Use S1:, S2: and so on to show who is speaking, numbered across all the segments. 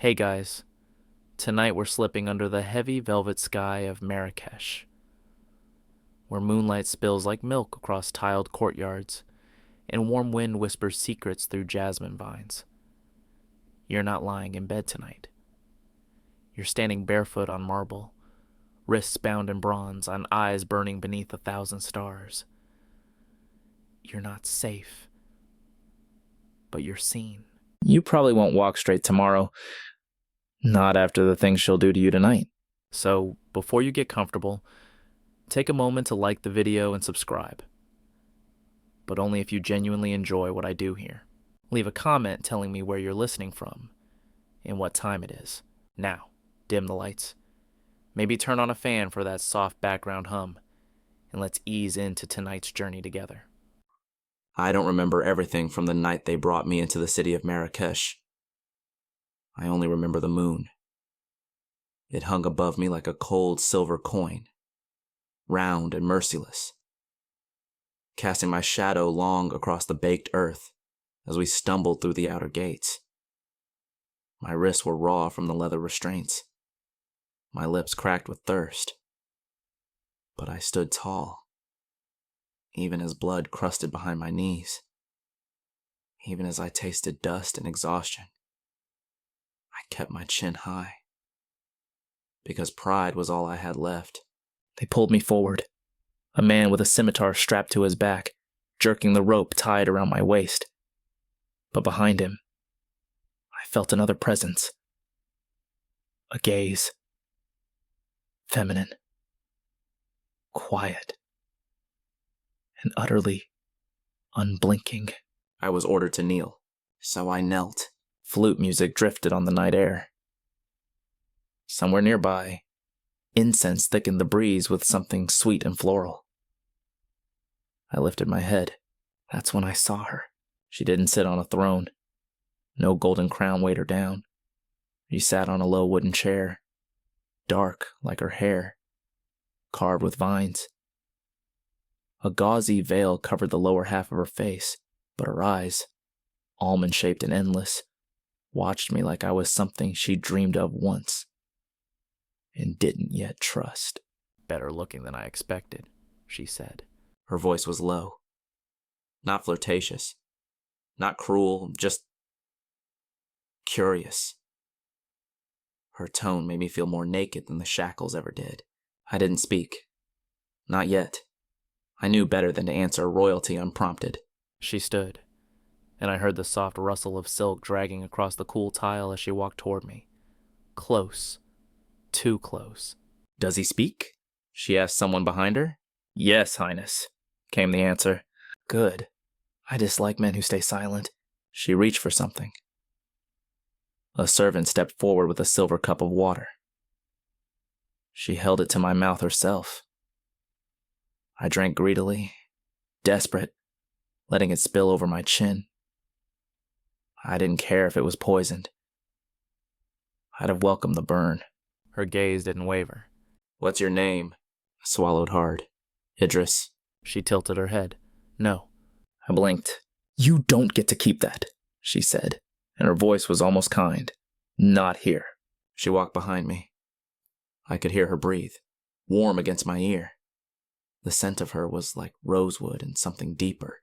S1: Hey guys, tonight we're slipping under the heavy velvet sky of Marrakech, where moonlight spills like milk across tiled courtyards and warm wind whispers secrets through jasmine vines. You're not lying in bed tonight. You're standing barefoot on marble, wrists bound in bronze and eyes burning beneath 1,000 stars. You're not safe, but you're seen. You probably won't walk straight tomorrow. Not after the things she'll do to you tonight. So, before you get comfortable, take a moment to like the video and subscribe. But only if you genuinely enjoy what I do here. Leave a comment telling me where you're listening from and what time it is. Now, dim the lights. Maybe turn on a fan for that soft background hum, and let's ease into tonight's journey together.
S2: I don't remember everything from the night they brought me into the city of Marrakech. I only remember the moon. It hung above me like a cold silver coin, round and merciless, casting my shadow long across the baked earth as we stumbled through the outer gates. My wrists were raw from the leather restraints, my lips cracked with thirst. But I stood tall, even as blood crusted behind my knees, even as I tasted dust and exhaustion. I kept my chin high, because pride was all I had left.
S1: They pulled me forward, a man with a scimitar strapped to his back, jerking the rope tied around my waist. But behind him, I felt another presence. A gaze. Feminine. Quiet. And utterly unblinking.
S2: I was ordered to kneel, so I knelt.
S1: Flute music drifted on the night air. Somewhere nearby, incense thickened the breeze with something sweet and floral. I lifted my head. That's when I saw her. She didn't sit on a throne. No golden crown weighed her down. She sat on a low wooden chair, dark like her hair, carved with vines. A gauzy veil covered the lower half of her face, but her eyes, almond-shaped and endless, watched me like I was something she dreamed of once and didn't yet trust. Better looking than I expected, she said.
S2: Her voice was low, not flirtatious, not cruel, just curious. Her tone made me feel more naked than the shackles ever did. I didn't speak. Not yet. I knew better than to answer royalty unprompted.
S1: She stood, and I heard the soft rustle of silk dragging across the cool tile as she walked toward me. Close. Too close.
S2: Does he speak?
S1: She asked someone behind her. Yes, Highness, came the answer. Good. I dislike men who stay silent. She reached for something. A servant stepped forward with a silver cup of water. She held it to my mouth herself. I drank greedily, desperate, letting it spill over my chin. I didn't care if it was poisoned. I'd have welcomed the burn. Her gaze didn't waver.
S2: What's your name? I swallowed hard. Idris.
S1: She tilted her head. No. I blinked. You don't get to keep that, she said, and her voice was almost kind. Not here.
S2: She walked behind me. I could hear her breathe, warm against my ear. The scent of her was like rosewood and something deeper,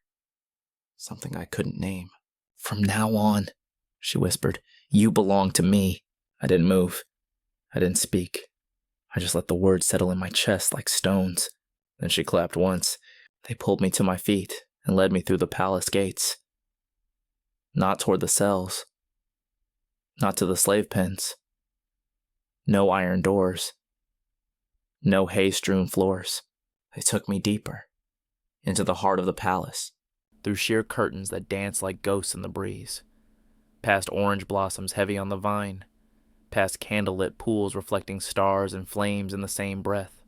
S2: something I couldn't name.
S1: From now on, she whispered, you belong to me. I didn't move. I didn't speak. I just let the words settle in my chest like stones. Then she clapped once. They pulled me to my feet and led me through the palace gates. Not toward the cells. Not to the slave pens. No iron doors. No hay-strewn floors. They took me deeper, into the heart of the palace, through sheer curtains that danced like ghosts in the breeze, past orange blossoms heavy on the vine, past candlelit pools reflecting stars and flames in the same breath.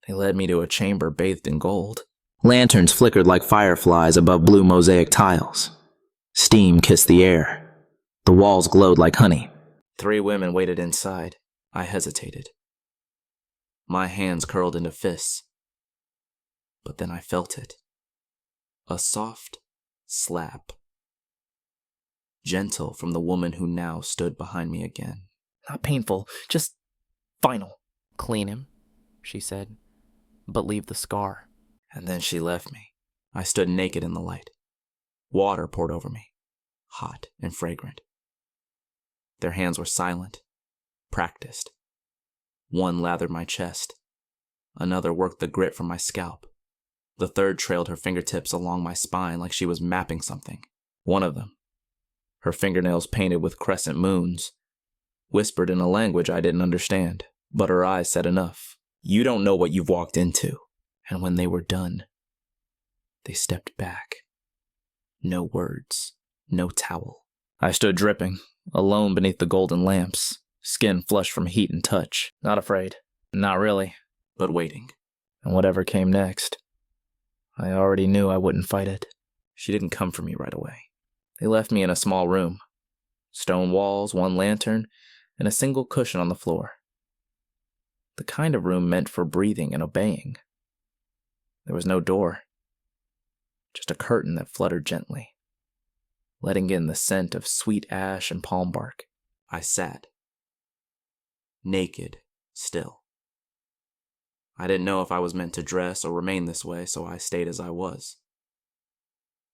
S1: They led me to a chamber bathed in gold. Lanterns flickered like fireflies above blue mosaic tiles. Steam kissed the air. The walls glowed like honey. 3 women waited inside. I hesitated. My hands curled into fists. But then I felt it. A soft slap. Gentle from the woman who now stood behind me again. Not painful, just final.
S3: Clean him, she said, but leave the scar.
S2: And then she left me. I stood naked in the light. Water poured over me, hot and fragrant. Their hands were silent, practiced. One lathered my chest. Another worked the grit from my scalp. The third trailed her fingertips along my spine like she was mapping something. One of them, her fingernails painted with crescent moons, whispered in a language I didn't understand, but her eyes said enough. You don't know what you've walked into. And when they were done, they stepped back. No words, no towel. I stood dripping, alone beneath the golden lamps, skin flushed from heat and touch. Not afraid. Not really. But waiting. And whatever came next, I already knew I wouldn't fight it. She didn't come for me right away. They left me in a small room. Stone walls, one lantern, and a single cushion on the floor. The kind of room meant for breathing and obeying. There was no door. Just a curtain that fluttered gently, letting in the scent of sweet ash and palm bark. I sat. Naked, still. I didn't know if I was meant to dress or remain this way, so I stayed as I was.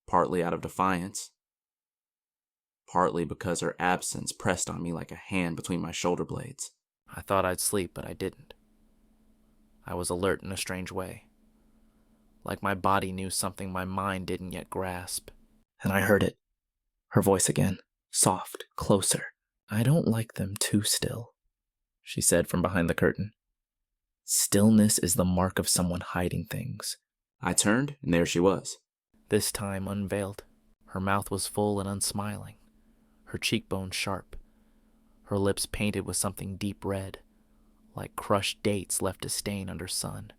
S2: Partly out of defiance. Partly because her absence pressed on me like a hand between my shoulder blades.
S3: I thought I'd sleep, but I didn't. I was alert in a strange way. Like my body knew something my mind didn't yet grasp.
S1: And I heard it. Her voice again. Soft, closer. I don't like them too still, she said from behind the curtain. Stillness is the mark of someone hiding things.
S2: I turned, and there she was.
S3: This time unveiled. Her mouth was full and unsmiling. Her cheekbones sharp. Her lips painted with something deep red, like crushed dates left to stain under sun.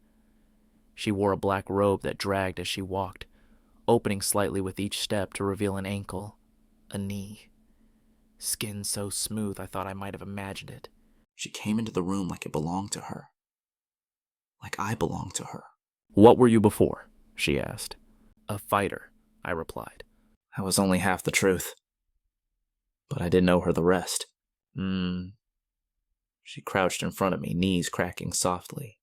S3: She wore a black robe that dragged as she walked, opening slightly with each step to reveal an ankle, a knee. Skin so smooth I thought I might have imagined it.
S2: She came into the room like it belonged to her. Like I belonged to her.
S3: What were you before? She asked. A fighter, I replied.
S1: That was only half the truth. But I didn't know her the rest. She crouched in front of me, knees cracking softly.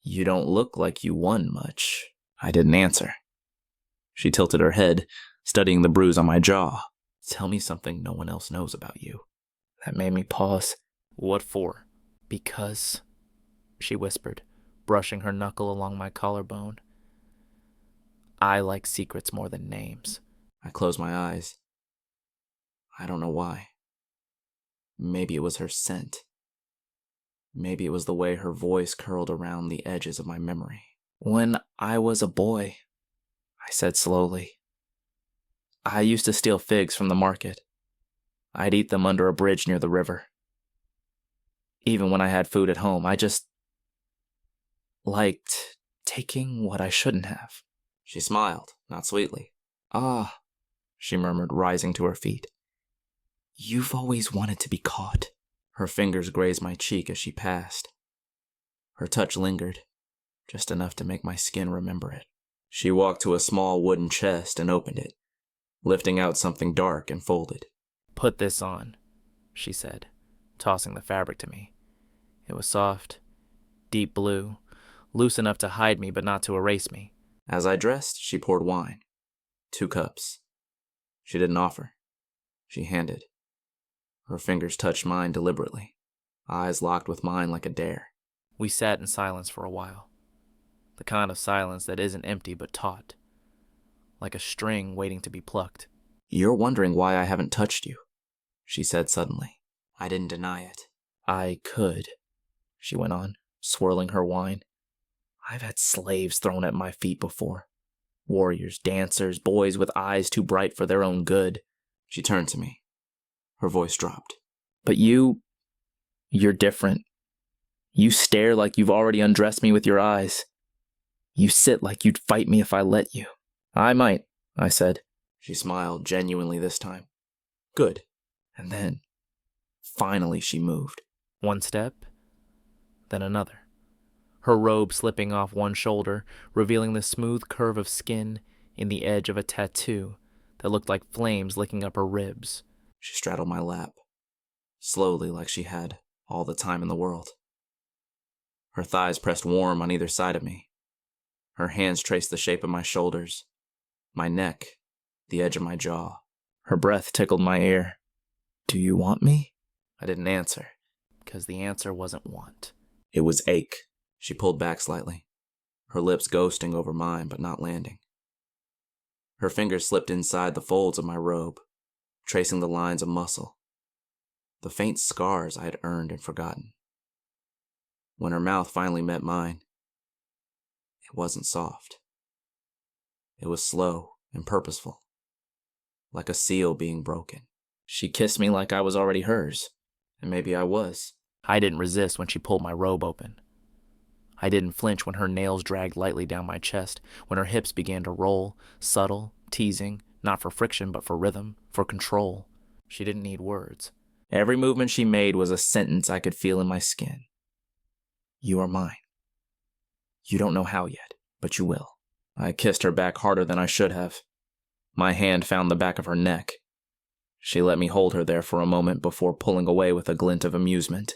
S1: You don't look like you won much. I didn't answer. She tilted her head, studying the bruise on my jaw. Tell me something no one else knows about you. That made me pause.
S3: What for? Because, she whispered, brushing her knuckle along my collarbone. I like secrets more than names.
S2: I closed my eyes. I don't know why. Maybe it was her scent. Maybe it was the way her voice curled around the edges of my memory.
S1: When I was a boy, I said slowly, I used to steal figs from the market. I'd eat them under a bridge near the river. Even when I had food at home, I just liked taking what I shouldn't have.
S2: She smiled, not sweetly.
S1: Ah, she murmured, rising to her feet. You've always wanted to be caught.
S2: Her fingers grazed my cheek as she passed. Her touch lingered, just enough to make my skin remember it. She walked to a small wooden chest and opened it, lifting out something dark and folded.
S3: Put this on, she said, tossing the fabric to me. It was soft, deep blue, loose enough to hide me but not to erase me.
S2: As I dressed, she poured wine. 2 cups. She didn't offer. She handed. Her fingers touched mine deliberately, eyes locked with mine like a dare.
S3: We sat in silence for a while. The kind of silence that isn't empty but taut, like a string waiting to be plucked.
S2: You're wondering why I haven't touched you, she said suddenly. I didn't deny it.
S1: I could, she went on, swirling her wine. I've had slaves thrown at my feet before. Warriors, dancers, boys with eyes too bright for their own good.
S2: She turned to me. Her voice dropped.
S1: But you're different. You stare like you've already undressed me with your eyes. You sit like you'd fight me if I let you. I might, I said.
S2: She smiled, genuinely this time. Good.
S1: And then, finally she moved.
S3: One step, then another. Her robe slipping off one shoulder, revealing the smooth curve of skin in the edge of a tattoo that looked like flames licking up her ribs.
S2: She straddled my lap. slowly like she had all the time in the world. Her thighs pressed warm on either side of me. Her hands traced the shape of my shoulders, my neck, the edge of my jaw.
S1: Her breath tickled my ear. Do you want me?
S3: I didn't answer, because the answer wasn't want.
S2: It was ache. She pulled back slightly, her lips ghosting over mine but not landing. Her fingers slipped inside the folds of my robe, tracing the lines of muscle, the faint scars I had earned and forgotten. When her mouth finally met mine, it wasn't soft. It was slow and purposeful, like a seal being broken.
S1: She kissed me like I was already hers, and maybe I was.
S3: I didn't resist when she pulled my robe open. I didn't flinch when her nails dragged lightly down my chest, when her hips began to roll, subtle, teasing, not for friction but for rhythm, for control. She didn't need words.
S1: Every movement she made was a sentence I could feel in my skin. You are mine. You don't know how yet, but you will. I kissed her back harder than I should have. My hand found the back of her neck. She let me hold her there for a moment before pulling away with a glint of amusement.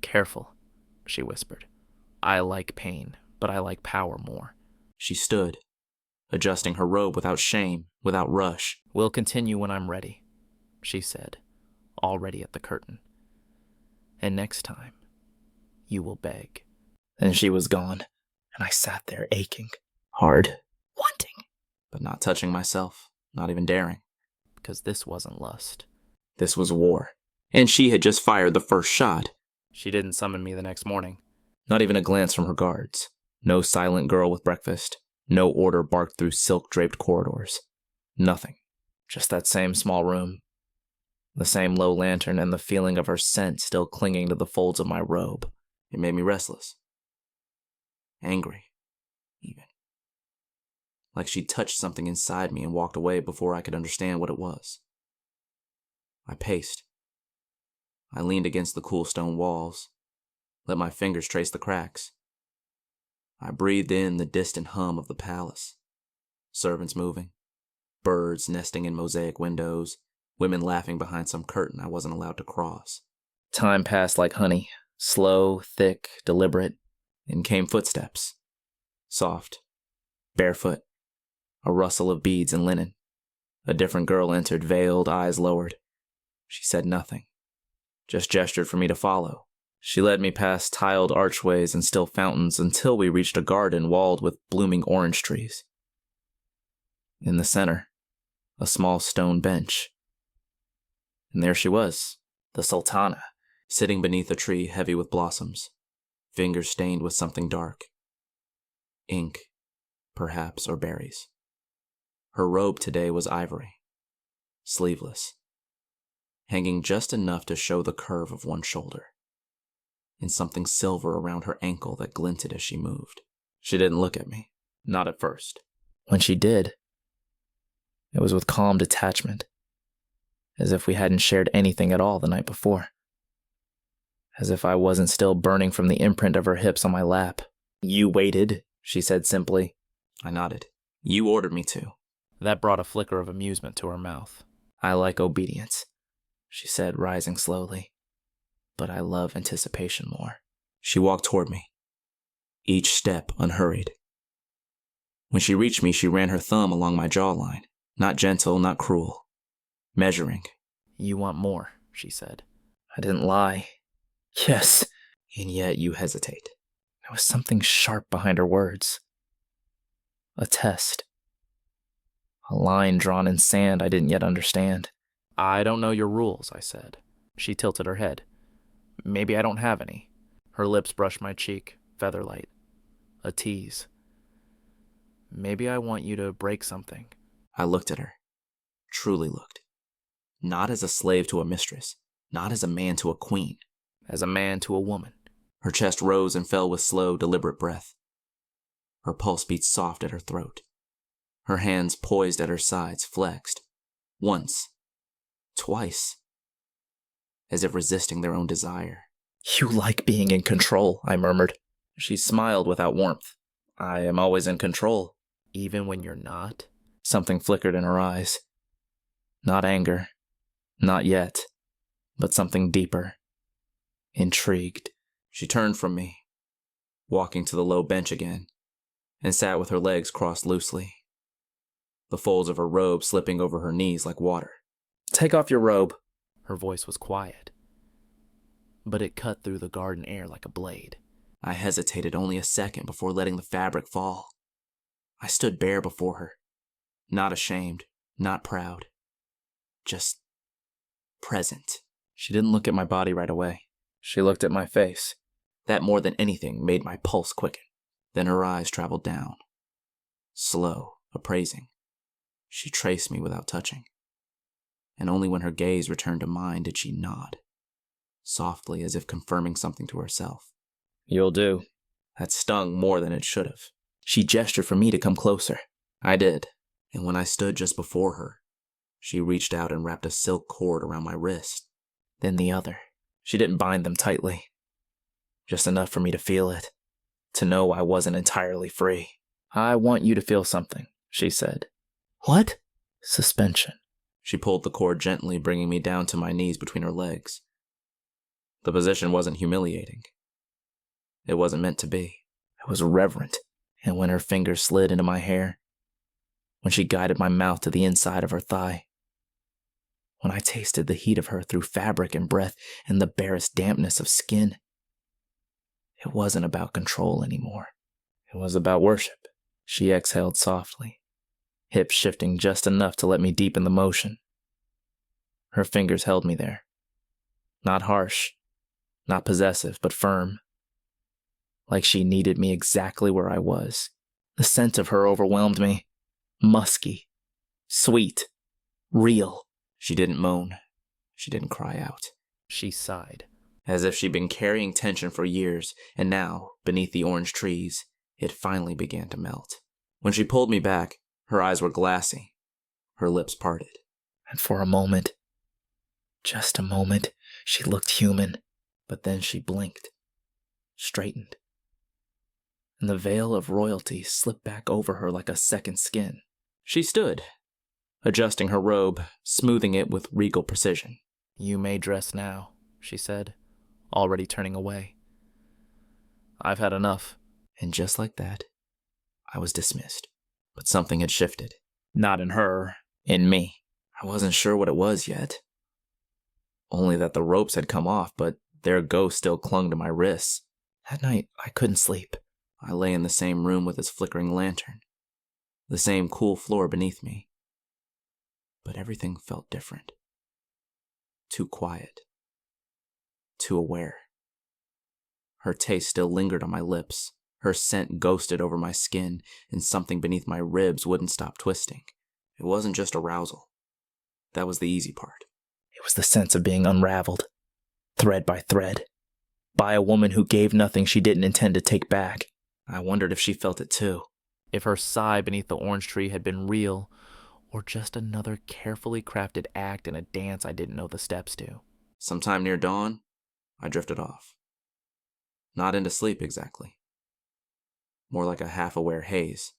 S3: Careful, she whispered. I like pain, but I like power more.
S2: She stood, adjusting her robe without shame, without rush.
S3: We'll continue when I'm ready, she said, already at the curtain. And next time, you will beg.
S1: And she was gone, and I sat there aching, hard, wanting,
S2: but not touching myself, not even daring.
S3: Because this wasn't lust.
S2: This was war, and she had just fired the first shot.
S3: She didn't summon me the next morning.
S1: Not even a glance from her guards. No silent girl with breakfast. No order barked through silk-draped corridors. Nothing. Just that same small room. The same low lantern and the feeling of her scent still clinging to the folds of my robe.
S2: It made me restless. Angry, even. Like she'd touched something inside me and walked away before I could understand what it was. I paced. I leaned against the cool stone walls, let my fingers trace the cracks. I breathed in the distant hum of the palace. Servants moving, birds nesting in mosaic windows, women laughing behind some curtain I wasn't allowed to cross.
S1: Time passed like honey, slow, thick, deliberate, and came footsteps. Soft, barefoot, a rustle of beads and linen. A different girl entered, veiled, eyes lowered. She said nothing, just gestured for me to follow. She led me past tiled archways and still fountains until we reached a garden walled with blooming orange trees. In the center, a small stone bench. And there she was, the Sultana, sitting beneath a tree heavy with blossoms, fingers stained with something dark. Ink, perhaps, or berries. Her robe today was ivory, sleeveless, hanging just enough to show the curve of one shoulder, and something silver around her ankle that glinted as she moved. She didn't look at me, not at first. When she did, it was with calm detachment, as if we hadn't shared anything at all the night before. As if I wasn't still burning from the imprint of her hips on my lap. You waited, she said simply.
S2: I nodded. You ordered me to.
S3: That brought a flicker of amusement to her mouth.
S1: I like obedience, she said, rising slowly. But I love anticipation more.
S2: She walked toward me, each step unhurried. When she reached me, she ran her thumb along my jawline, not gentle, not cruel, measuring.
S3: You want more, she said.
S1: I didn't lie. Yes.
S2: And yet you hesitate.
S1: There was something sharp behind her words. A test. A line drawn in sand I didn't yet understand.
S3: I don't know your rules, I said. She tilted her head. Maybe I don't have any. Her lips brushed my cheek, featherlight. A tease. Maybe I want you to break something.
S2: I looked at her. Truly looked. Not as a slave to a mistress. Not as a man to a queen.
S3: As a man to a woman.
S2: Her chest rose and fell with slow, deliberate breath. Her pulse beat soft at her throat. Her hands poised at her sides, flexed. Once. Twice. As if resisting their own desire.
S1: You like being in control, I murmured. She smiled without warmth. I am always in control.
S3: Even when you're not?
S1: Something flickered in her eyes. Not anger. Not yet. but something deeper. Intrigued.
S2: She turned from me, walking to the low bench again, and sat with her legs crossed loosely, the folds of her robe slipping over her knees like water.
S1: Take off your robe.
S3: Her voice was quiet, but it cut through the garden air like a blade.
S2: I hesitated only a second before letting the fabric fall. I stood bare before her, not ashamed, not proud, just present.
S1: She didn't look at my body right away. She looked at my face.
S2: That more than anything made my pulse quicken. Then her eyes traveled down, slow, appraising. She traced me without touching, and only when her gaze returned to mine did she nod, softly as if confirming something to herself.
S1: You'll do.
S2: That stung more than it should have.
S1: She gestured for me to come closer.
S2: I did, and when I stood just before her, she reached out and wrapped a silk cord around my wrist.
S1: Then the other. She didn't bind them tightly. Just enough for me to feel it, to know I wasn't entirely free. I want you to feel something, she said. What? Suspension.
S2: She pulled the cord gently, bringing me down to my knees between her legs. The position wasn't humiliating. It wasn't meant to be.
S1: It was reverent, and when her fingers slid into my hair, when she guided my mouth to the inside of her thigh, when I tasted the heat of her through fabric and breath and the barest dampness of skin, it wasn't about control anymore. It was about worship. She exhaled softly, hips shifting just enough to let me deepen the motion. Her fingers held me there. Not harsh, not possessive, but firm. Like she needed me exactly where I was. The scent of her overwhelmed me. Musky, sweet, real.
S2: She didn't moan. She didn't cry out.
S3: She sighed.
S2: As if she'd been carrying tension for years, and now, beneath the orange trees, it finally began to melt. When she pulled me back, her eyes were glassy, her lips parted.
S1: And for a moment, just a moment, she looked human. But then she blinked, straightened, and the veil of royalty slipped back over her like a second skin. She stood, adjusting her robe, smoothing it with regal precision.
S3: You may dress now, she said, already turning away. I've had enough.
S2: And just like that, I was dismissed. But something had shifted.
S1: Not in her, in me.
S2: I wasn't sure what it was yet. Only that the ropes had come off, but their ghost still clung to my wrists.
S1: That night, I couldn't sleep.
S2: I lay in the same room with its flickering lantern, the same cool floor beneath me. But everything felt different. Too quiet. Too aware. Her taste still lingered on my lips. Her scent ghosted over my skin, and something beneath my ribs wouldn't stop twisting. It wasn't just arousal. That was the easy part.
S1: It was the sense of being unraveled, thread by thread, by a woman who gave nothing she didn't intend to take back.
S2: I wondered if she felt it too.
S3: If her sigh beneath the orange tree had been real, or just another carefully crafted act in a dance I didn't know the steps to.
S2: Sometime near dawn, I drifted off. Not into sleep exactly. More like a half-aware haze,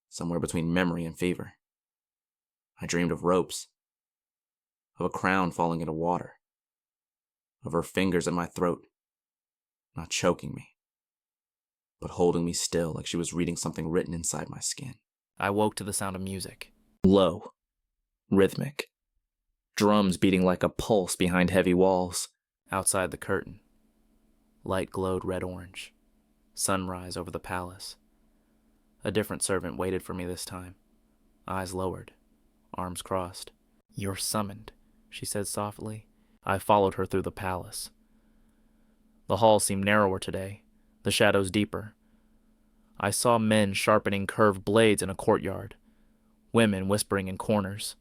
S2: somewhere between memory and fever. I dreamed of ropes, of a crown falling into water, of her fingers at my throat, not choking me, but holding me still like she was reading something written inside my skin.
S3: I woke to the sound of music.
S1: Low, rhythmic, drums beating like a pulse behind heavy walls.
S3: Outside the curtain, light glowed red-orange. Sunrise over the palace. A different servant waited for me this time, eyes lowered, arms crossed. You're summoned, she said softly. I followed her through the palace. The hall seemed narrower today, the shadows deeper. I saw men sharpening curved blades in a courtyard, women whispering in corners,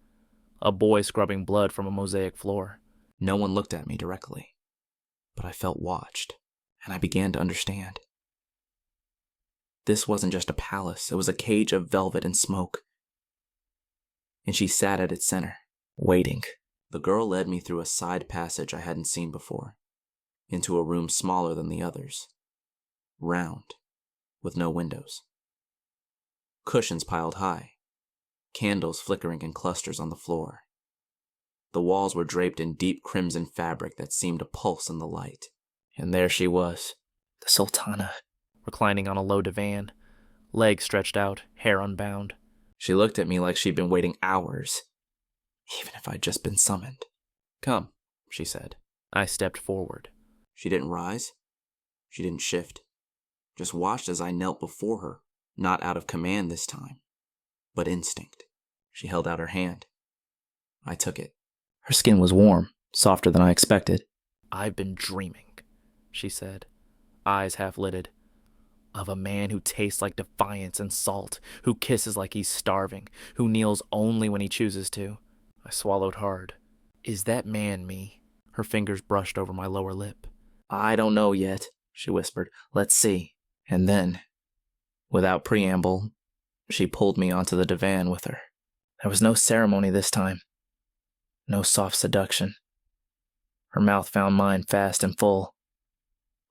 S3: a boy scrubbing blood from a mosaic floor.
S2: No one looked at me directly, but I felt watched, and I began to understand. This wasn't just a palace, it was a cage of velvet and smoke. And she sat at its center, waiting. The girl led me through a side passage I hadn't seen before, into a room smaller than the others, round, with no windows. Cushions piled high, candles flickering in clusters on the floor. The walls were draped in deep crimson fabric that seemed to pulse in the light.
S1: And there she was, the Sultana,
S3: reclining on a low divan, legs stretched out, hair unbound.
S2: She looked at me like she'd been waiting hours, even if I'd just been summoned. "Come," she said.
S3: I stepped forward.
S2: She didn't rise. She didn't shift. Just watched as I knelt before her, not out of command this time, but instinct. She held out her hand. I took it.
S1: Her skin was warm, softer than I expected.
S3: "I've been dreaming," she said, eyes half-lidded, "of a man who tastes like defiance and salt, who kisses like he's starving, who kneels only when he chooses to." I swallowed hard. "Is that man me?" Her fingers brushed over my lower lip.
S1: "I don't know yet," she whispered. "Let's see." And then, without preamble, she pulled me onto the divan with her. There was no ceremony this time. No soft seduction. Her mouth found mine fast and full,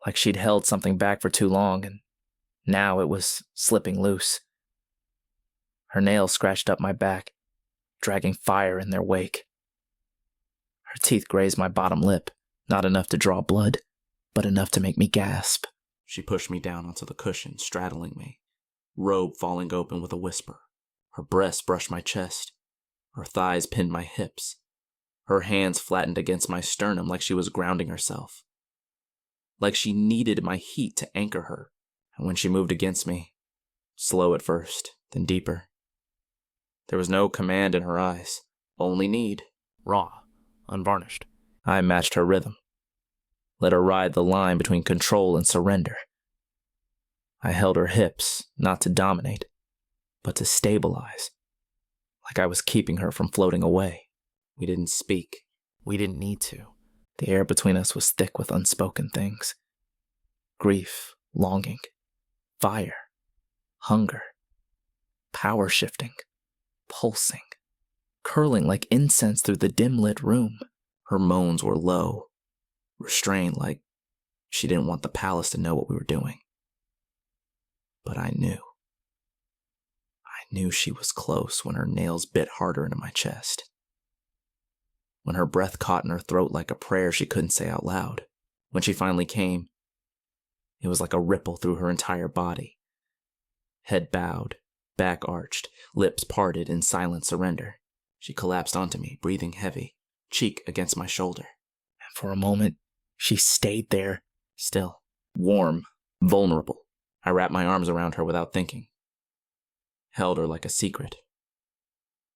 S1: like she'd held something back for too long, and now it was slipping loose. Her nails scratched up my back, dragging fire in their wake. Her teeth grazed my bottom lip, not enough to draw blood, but enough to make me gasp.
S2: She pushed me down onto the cushion, straddling me, robe falling open with a whisper. Her breasts brushed my chest. Her thighs pinned my hips. Her hands flattened against my sternum like she was grounding herself. Like she needed my heat to anchor her. And when she moved against me, slow at first, then deeper, there was no command in her eyes, only need.
S3: Raw, unvarnished.
S1: I matched her rhythm. Let her ride the line between control and surrender. I held her hips, not to dominate, but to stabilize, like I was keeping her from floating away. We didn't speak.
S3: We didn't need to.
S1: The air between us was thick with unspoken things. Grief, longing, fire, hunger, power shifting, pulsing, curling like incense through the dim-lit room.
S2: Her moans were low, restrained, like she didn't want the palace to know what we were doing. But I knew. I knew she was close when her nails bit harder into my chest. When her breath caught in her throat like a prayer she couldn't say out loud. When she finally came, it was like a ripple through her entire body. Head bowed, back arched, lips parted in silent surrender. She collapsed onto me, breathing heavy, cheek against my shoulder.
S1: And for a moment, she stayed there,
S2: still, warm, vulnerable. I wrapped my arms around her without thinking. Held her like a secret.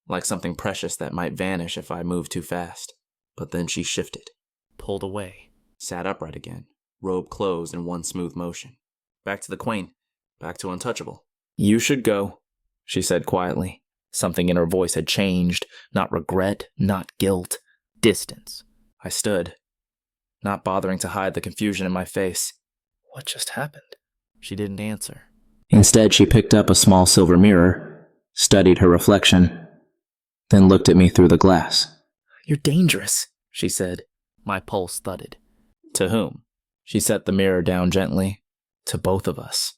S2: Like something precious that might vanish if I moved too fast. But then she shifted.
S3: Pulled away.
S2: Sat upright again, robe closed in one smooth motion. Back to the queen. Back to untouchable.
S1: "You should go," she said quietly. Something in her voice had changed. Not regret, not guilt. Distance. I stood, not bothering to hide the confusion in my face. What just happened?
S3: She didn't answer.
S1: Instead, she picked up a small silver mirror, studied her reflection, then looked at me through the glass. "You're dangerous," she said.
S3: My pulse thudded.
S1: "To whom?" She set the mirror down gently. "To both of us."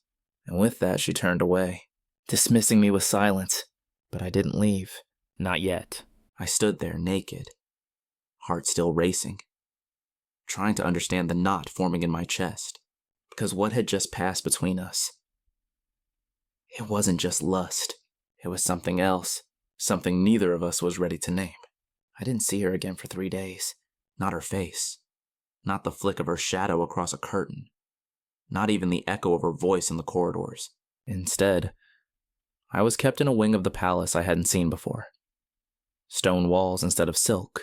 S1: And with that, she turned away, dismissing me with silence. But I didn't leave.
S3: Not yet.
S2: I stood there naked, heart still racing, trying to understand the knot forming in my chest. Because what had just passed between us? It wasn't just lust. It was something else. Something neither of us was ready to name. I didn't see her again for 3 days. Not her face. Not the flick of her shadow across a curtain. Not even the echo of her voice in the corridors. Instead, I was kept in a wing of the palace I hadn't seen before. Stone walls instead of silk.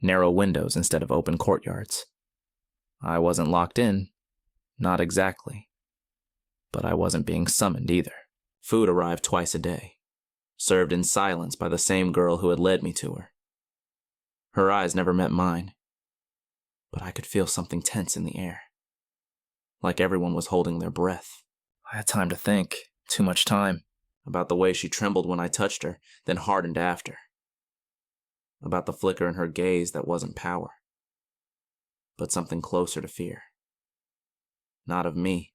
S2: Narrow windows instead of open courtyards. I wasn't locked in. Not exactly. But I wasn't being summoned either. Food arrived twice a day. Served in silence by the same girl who had led me to her. Her eyes never met mine. But I could feel something tense in the air. Like everyone was holding their breath. I had time to think. Too much time. About the way she trembled when I touched her, then hardened after. About the flicker in her gaze that wasn't power, but something closer to fear. Not of me,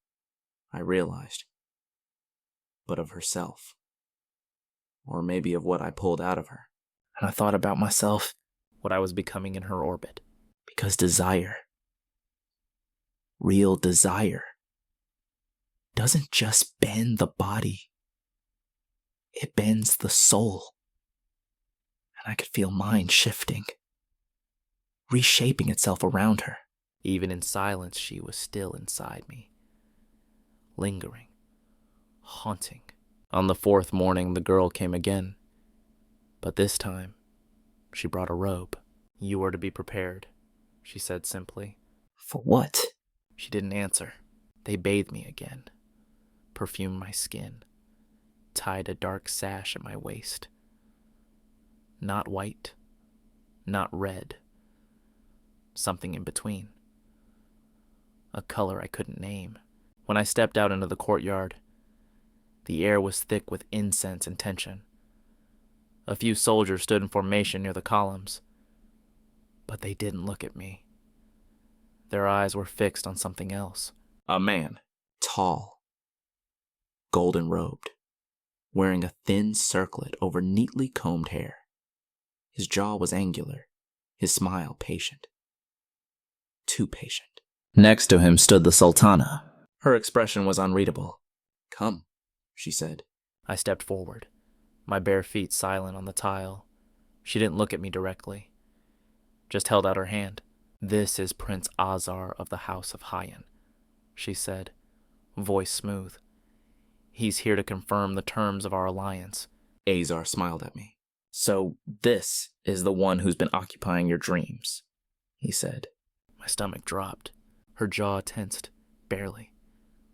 S2: I realized, but of herself. Or maybe of what I pulled out of her. And I thought about myself.
S3: what I was becoming in her orbit.
S1: Because desire, real desire, doesn't just bend the body, it bends the soul. And I could feel mine shifting, reshaping itself around her.
S3: Even in silence, she was still inside me, lingering, haunting. On the fourth morning, the girl came again. But this time, she brought a robe. You are to be prepared, she said simply.
S1: For what?
S3: She didn't answer. They bathed me again, perfumed my skin, tied a dark sash at my waist. Not white, not red, something in between. A color I couldn't name. When I stepped out into the courtyard, the air was thick with incense and tension. A few soldiers stood in formation near the columns, but they didn't look at me. Their eyes were fixed on something else.
S2: A man, tall, golden robed, wearing a thin circlet over neatly combed hair. His jaw was angular, his smile patient. Too patient.
S1: Next to him stood the Sultana.
S2: Her expression was unreadable. "Come," she said.
S3: I stepped forward, my bare feet silent on the tile. She didn't look at me directly, just held out her hand. "This is Prince Azar of the House of Hayyan," she said, voice smooth. "He's here to confirm the terms of our alliance."
S2: Azar smiled at me.
S1: So this is the one who's been occupying your dreams, he said.
S3: My stomach dropped. Her jaw tensed, barely,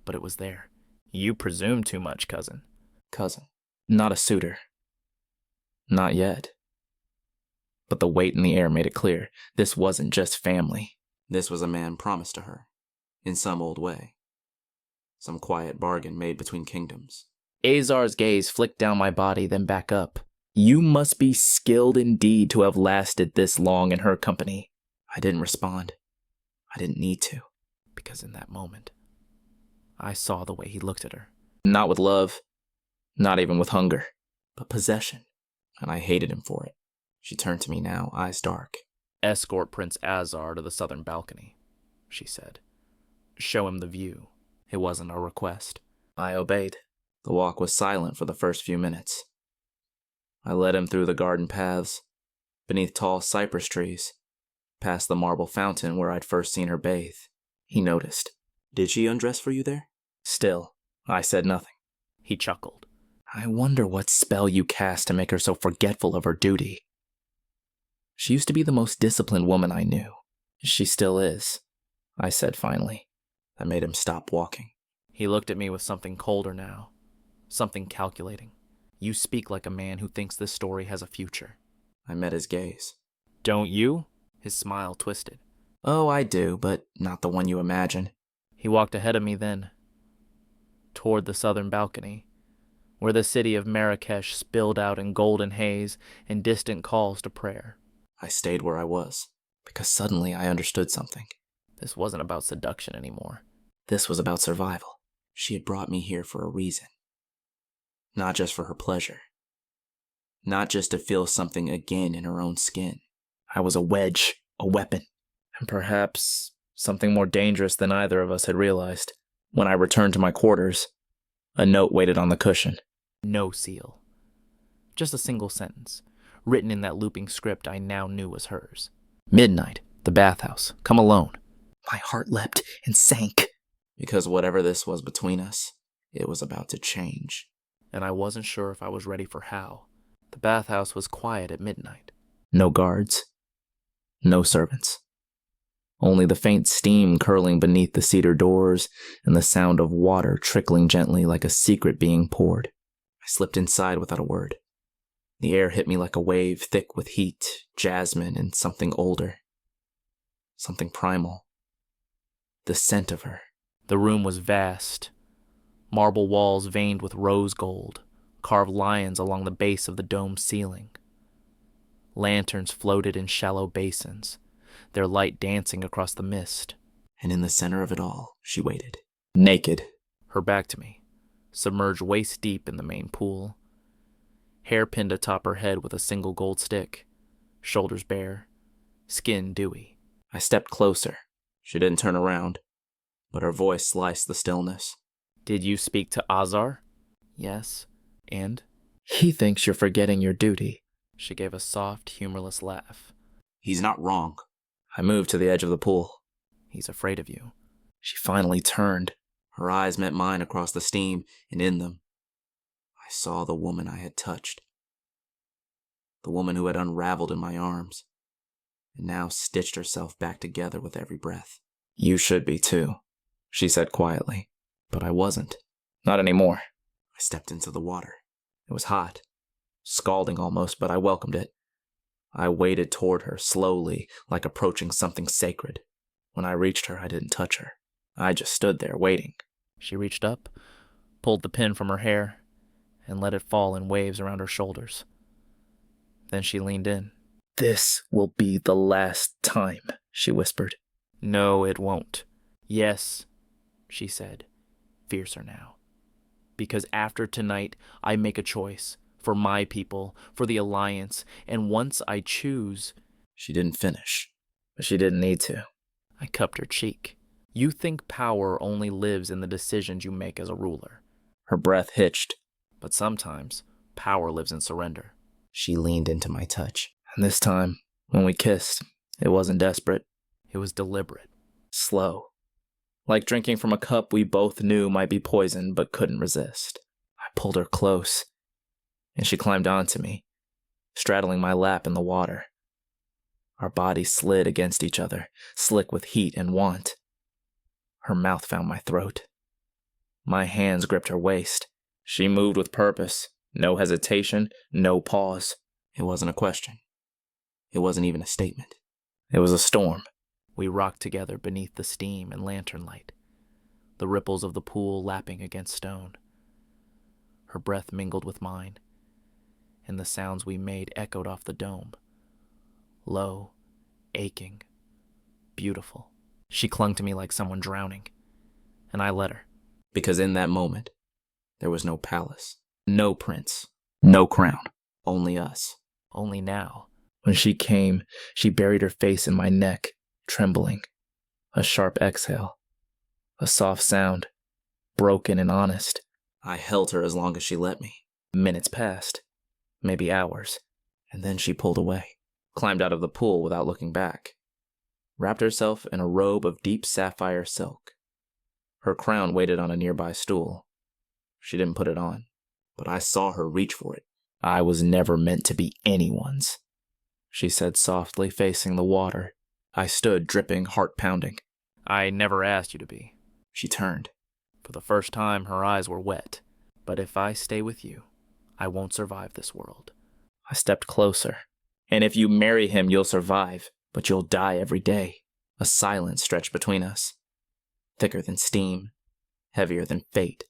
S3: but it was there. "You presume too much, cousin."
S1: Cousin. Not a suitor. Not yet. But the weight in the air made it clear this wasn't just family.
S2: This was a man promised to her, in some old way. Some quiet bargain made between kingdoms.
S1: Azar's gaze flicked down my body, then back up. You must be skilled indeed to have lasted this long in her company. I didn't respond. I didn't need to.
S3: Because in that moment, I saw the way he looked at her.
S1: Not with love. Not even with hunger.
S2: But possession. And I hated him for it. She turned to me now, eyes dark.
S3: "Escort Prince Azar to the southern balcony," she said. "Show him the view." It wasn't a request.
S1: I obeyed.
S2: The walk was silent for the first few minutes. I led him through the garden paths, beneath tall cypress trees, past the marble fountain where I'd first seen her bathe. He noticed. "Did she undress for you there?"
S1: Still, I said nothing.
S3: He chuckled.
S1: I wonder what spell you cast to make her so forgetful of her duty. She used to be the most disciplined woman I knew. She still is, I said finally.
S2: That made him stop walking.
S3: He looked at me with something colder now, something calculating. "You speak like a man who thinks this story has a future."
S2: I met his gaze.
S3: "Don't you?" His smile twisted.
S2: "Oh, I do, but not the one you imagine."
S3: He walked ahead of me then, toward the southern balcony, where the city of Marrakech spilled out in golden haze and distant calls to prayer.
S2: I stayed where I was, because suddenly I understood something.
S3: This wasn't about seduction anymore.
S2: This was about survival. She had brought me here for a reason. Not just for her pleasure. Not just to feel something again in her own skin.
S1: I was a wedge, a weapon, and perhaps something more dangerous than either of us had realized. When I returned to my quarters, a note waited on the cushion.
S3: No seal. Just a single sentence, written in that looping script I now knew was hers. "Midnight, the bathhouse. Come alone."
S1: My heart leapt and sank.
S2: Because whatever this was between us, it was about to change.
S3: And I wasn't sure if I was ready for how. The bathhouse was quiet at midnight.
S1: No guards. No servants. Only the faint steam curling beneath the cedar doors and the sound of water trickling gently like a secret being poured. I slipped inside without a word. The air hit me like a wave, thick with heat, jasmine, and something older. Something primal. The scent of her.
S3: The room was vast. Marble walls veined with rose gold, carved lions along the base of the domed ceiling. Lanterns floated in shallow basins, their light dancing across the mist.
S2: And in the center of it all, she waited.
S1: Naked.
S3: Her back to me, submerged waist deep in the main pool. Hair pinned atop her head with a single gold stick, shoulders bare, skin dewy.
S2: I stepped closer. She didn't turn around, but her voice sliced the stillness.
S3: Did you speak to Azar? Yes. And?
S1: He thinks you're forgetting your duty.
S3: She gave a soft, humorless laugh.
S2: He's not wrong.
S1: I moved to the edge of the pool.
S3: He's afraid of you.
S1: She finally turned.
S2: Her eyes met mine across the steam, and in them, I saw the woman I had touched. The woman who had unraveled in my arms, and now stitched herself back together with every breath.
S1: You should be too, she said quietly. But I wasn't. Not anymore.
S2: I stepped into the water. It was hot, scalding almost, but I welcomed it. I waded toward her slowly, like approaching something sacred. When I reached her, I didn't touch her. I just stood there waiting.
S3: She reached up, pulled the pin from her hair, and let it fall in waves around her shoulders. Then she leaned in.
S1: This will be the last time, she whispered.
S3: No, it won't. Yes, she said, fiercer now. Because after tonight, I make a choice. For my people, for the Alliance, and once I choose...
S1: She didn't finish, but she didn't need to.
S3: I cupped her cheek. You think power only lives in the decisions you make as a ruler.
S1: Her breath hitched.
S3: But sometimes, power lives in surrender.
S2: She leaned into my touch.
S1: And this time, when we kissed, it wasn't desperate.
S3: It was deliberate.
S1: Slow. Like drinking from a cup we both knew might be poisoned but couldn't resist. I pulled her close, and she climbed onto me, straddling my lap in the water. Our bodies slid against each other, slick with heat and want. Her mouth found my throat. My hands gripped her waist. She moved with purpose. No hesitation, no pause.
S2: It wasn't a question. It wasn't even a statement.
S1: It was a storm.
S3: We rocked together beneath the steam and lantern light, the ripples of the pool lapping against stone. Her breath mingled with mine, and the sounds we made echoed off the dome. Low, aching, beautiful. She clung to me like someone drowning, and I let her.
S2: Because in that moment, there was no palace,
S1: No prince, no crown.
S2: only us.
S3: Only now.
S1: When she came, she buried her face in my neck, trembling. A sharp exhale. A soft sound, broken and honest.
S2: I held her as long as she let me.
S1: Minutes passed, maybe hours, and then she pulled away, climbed out of the pool without looking back, wrapped herself in a robe of deep sapphire silk. Her crown waited on a nearby stool. She didn't put it on, but I saw her reach for it. I was never meant to be anyone's, she said softly, facing the water. I stood, dripping, heart pounding.
S3: I never asked you to be.
S1: She turned.
S3: For the first time, her eyes were wet. But if I stay with you, I won't survive this world.
S1: I stepped closer. And if you marry him, you'll survive, but you'll die every day. A silence stretched between us, thicker than steam, heavier than fate.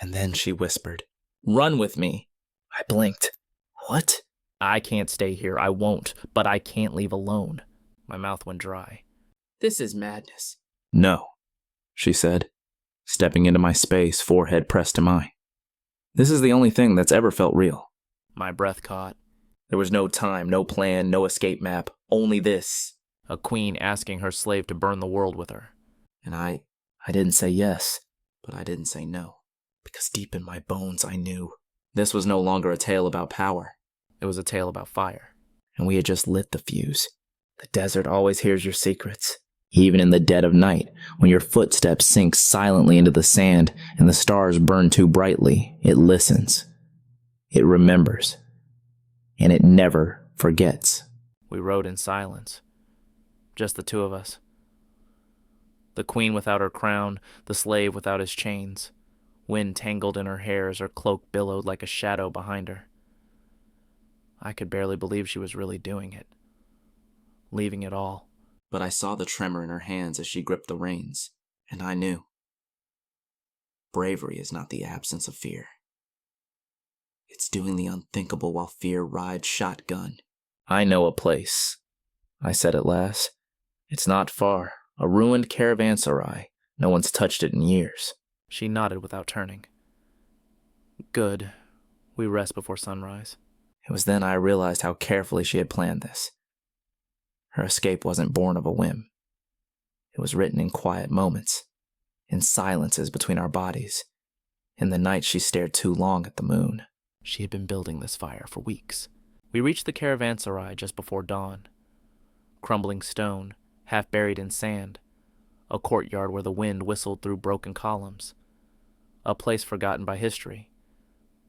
S1: And then she whispered, "Run with me." I blinked. What?
S3: I can't stay here. I won't, but I can't leave alone. My mouth went dry.
S2: This is madness.
S1: No, she said, stepping into my space, forehead pressed to mine. This is the only thing that's ever felt real.
S3: My breath caught.
S1: There was no time, no plan, no escape map, only this.
S3: A queen asking her slave to burn the world with her.
S2: And I
S1: didn't say yes,
S2: but I didn't say no.
S1: because deep in my bones I knew. This was no longer a tale about power.
S3: It was a tale about fire.
S1: And we had just lit the fuse. The desert always hears your secrets. Even in the dead of night, when your footsteps sink silently into the sand and the stars burn too brightly, it listens. It remembers. And it never forgets.
S3: We rode in silence. Just the two of us. The queen without her crown, the slave without his chains. Wind tangled in her hair as her cloak billowed like a shadow behind her. I could barely believe she was really doing it. Leaving it all.
S2: But I saw the tremor in her hands as she gripped the reins, and I knew. Bravery is not the absence of fear. It's doing the unthinkable while fear rides shotgun.
S1: I know a place, I said at last. It's not far, a ruined caravanserai. No one's touched it in years.
S3: She nodded without turning. Good. We rest before sunrise.
S1: It was then I realized how carefully she had planned this. Her escape wasn't born of a whim. It was written in quiet moments, in silences between our bodies, in the night she stared too long at the moon.
S3: She had been building this fire for weeks. We reached the caravanserai just before dawn. Crumbling stone, half buried in sand, a courtyard where the wind whistled through broken columns, a place forgotten by history,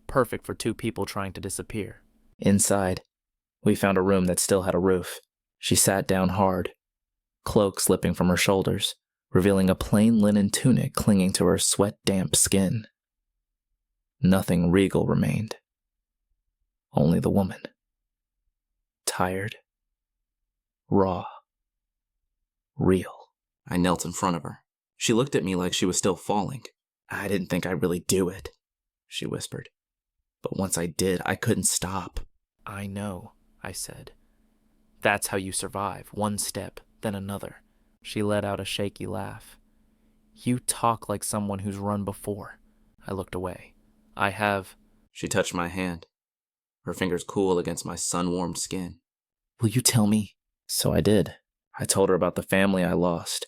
S3: perfect for two people trying to disappear.
S1: Inside, we found a room that still had a roof. She sat down hard, cloak slipping from her shoulders, revealing a plain linen tunic clinging to her sweat-damp skin. Nothing regal remained. Only the woman. Tired. Raw. Real.
S2: I knelt in front of her. She looked at me like she was still falling.
S1: I didn't think I'd really do it, she whispered. But once I did, I couldn't stop.
S3: I know, I said. That's how you survive, one step, then another. She let out a shaky laugh. You talk like someone who's run before. I looked away. I have...
S2: She touched my hand, her fingers cool against my sun-warmed skin.
S1: Will you tell me? So I did. I told her about the family I lost,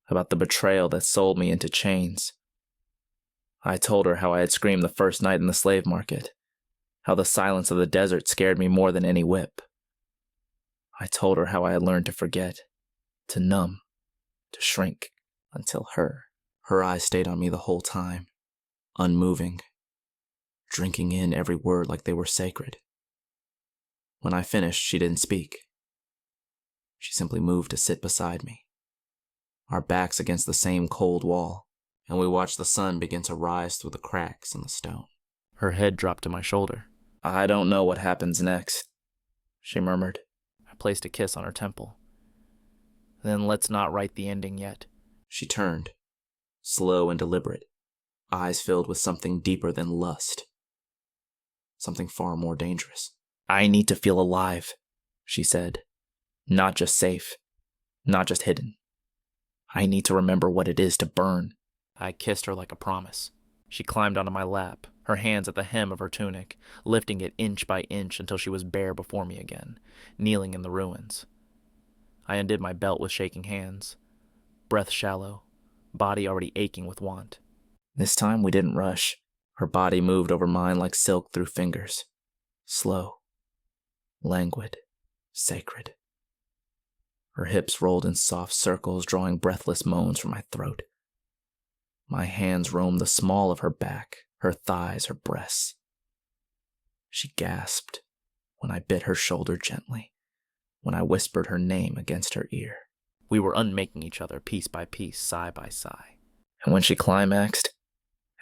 S1: about the betrayal that sold me into chains. I told her how I had screamed the first night in the slave market, how the silence of the desert scared me more than any whip. I told her how I had learned to forget, to numb, to shrink, until her eyes stayed on me the whole time, unmoving, drinking in every word like they were sacred. When I finished, she didn't speak. She simply moved to sit beside me, our backs against the same cold wall, and we watched the sun begin to rise through the cracks in the stone.
S3: Her head dropped to my shoulder.
S1: I don't know what happens next, she murmured.
S3: I placed a kiss on her temple. Then let's not write the ending yet.
S2: She turned, slow and deliberate, eyes filled with something deeper than lust. Something far more dangerous.
S1: I need to feel alive, she said. Not just safe, not just hidden. I need to remember what it is to burn.
S3: I kissed her like a promise. She climbed onto my lap, her hands at the hem of her tunic, lifting it inch by inch until she was bare before me again, kneeling in the ruins. I undid my belt with shaking hands, breath shallow, body already aching with want.
S1: This time we didn't rush. Her body moved over mine like silk through fingers. Slow, languid, sacred. Her hips rolled in soft circles, drawing breathless moans from my throat. My hands roamed the small of her back, her thighs, her breasts. She gasped when I bit her shoulder gently, when I whispered her name against her ear.
S3: We were unmaking each other piece by piece, sigh by sigh.
S1: And when she climaxed,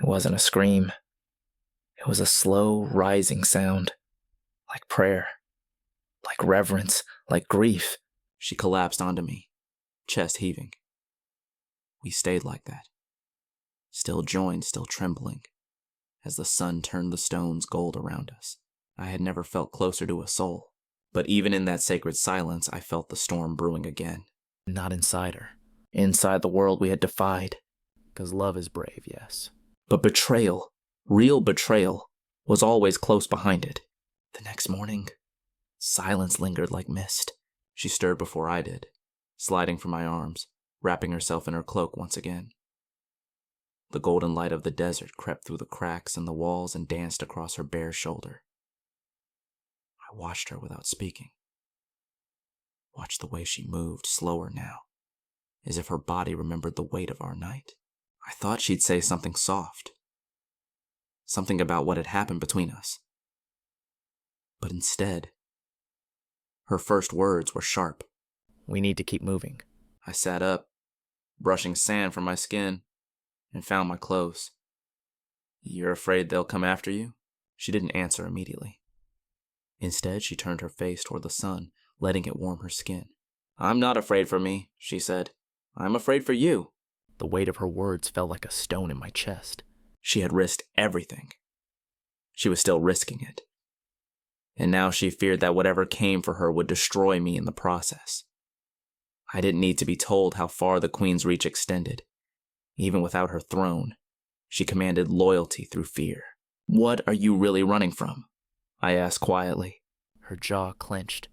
S1: it wasn't a scream. It was a slow, rising sound, like prayer, like reverence, like grief.
S2: She collapsed onto me, chest heaving. We stayed like that, still joined, still trembling, as the sun turned the stones gold around us. I had never felt closer to a soul, but even in that sacred silence, I felt the storm brewing again.
S3: Not inside her.
S1: Inside the world we had defied.
S3: 'Cause love is brave, yes.
S1: But betrayal, real betrayal, was always close behind it. The next morning, silence lingered like mist.
S2: She stirred before I did, sliding from my arms, wrapping herself in her cloak once again. The golden light of the desert crept through the cracks in the walls and danced across her bare shoulder. I watched her without speaking. Watched the way she moved, slower now, as if her body remembered the weight of our night. I thought she'd say something soft, something about what had happened between us. But instead, her first words were sharp.
S3: We need to keep moving.
S2: I sat up, brushing sand from my skin, and found my clothes. You're afraid they'll come after you? She didn't answer immediately. Instead, she turned her face toward the sun, letting it warm her skin. I'm not afraid for me, she said. I'm afraid for you.
S3: The weight of her words fell like a stone in my chest.
S1: She had risked everything. She was still risking it. And now she feared that whatever came for her would destroy me in the process. I didn't need to be told how far the Queen's reach extended. Even without her throne, she commanded loyalty through fear. What are you really running from? I asked quietly.
S3: Her jaw clenched.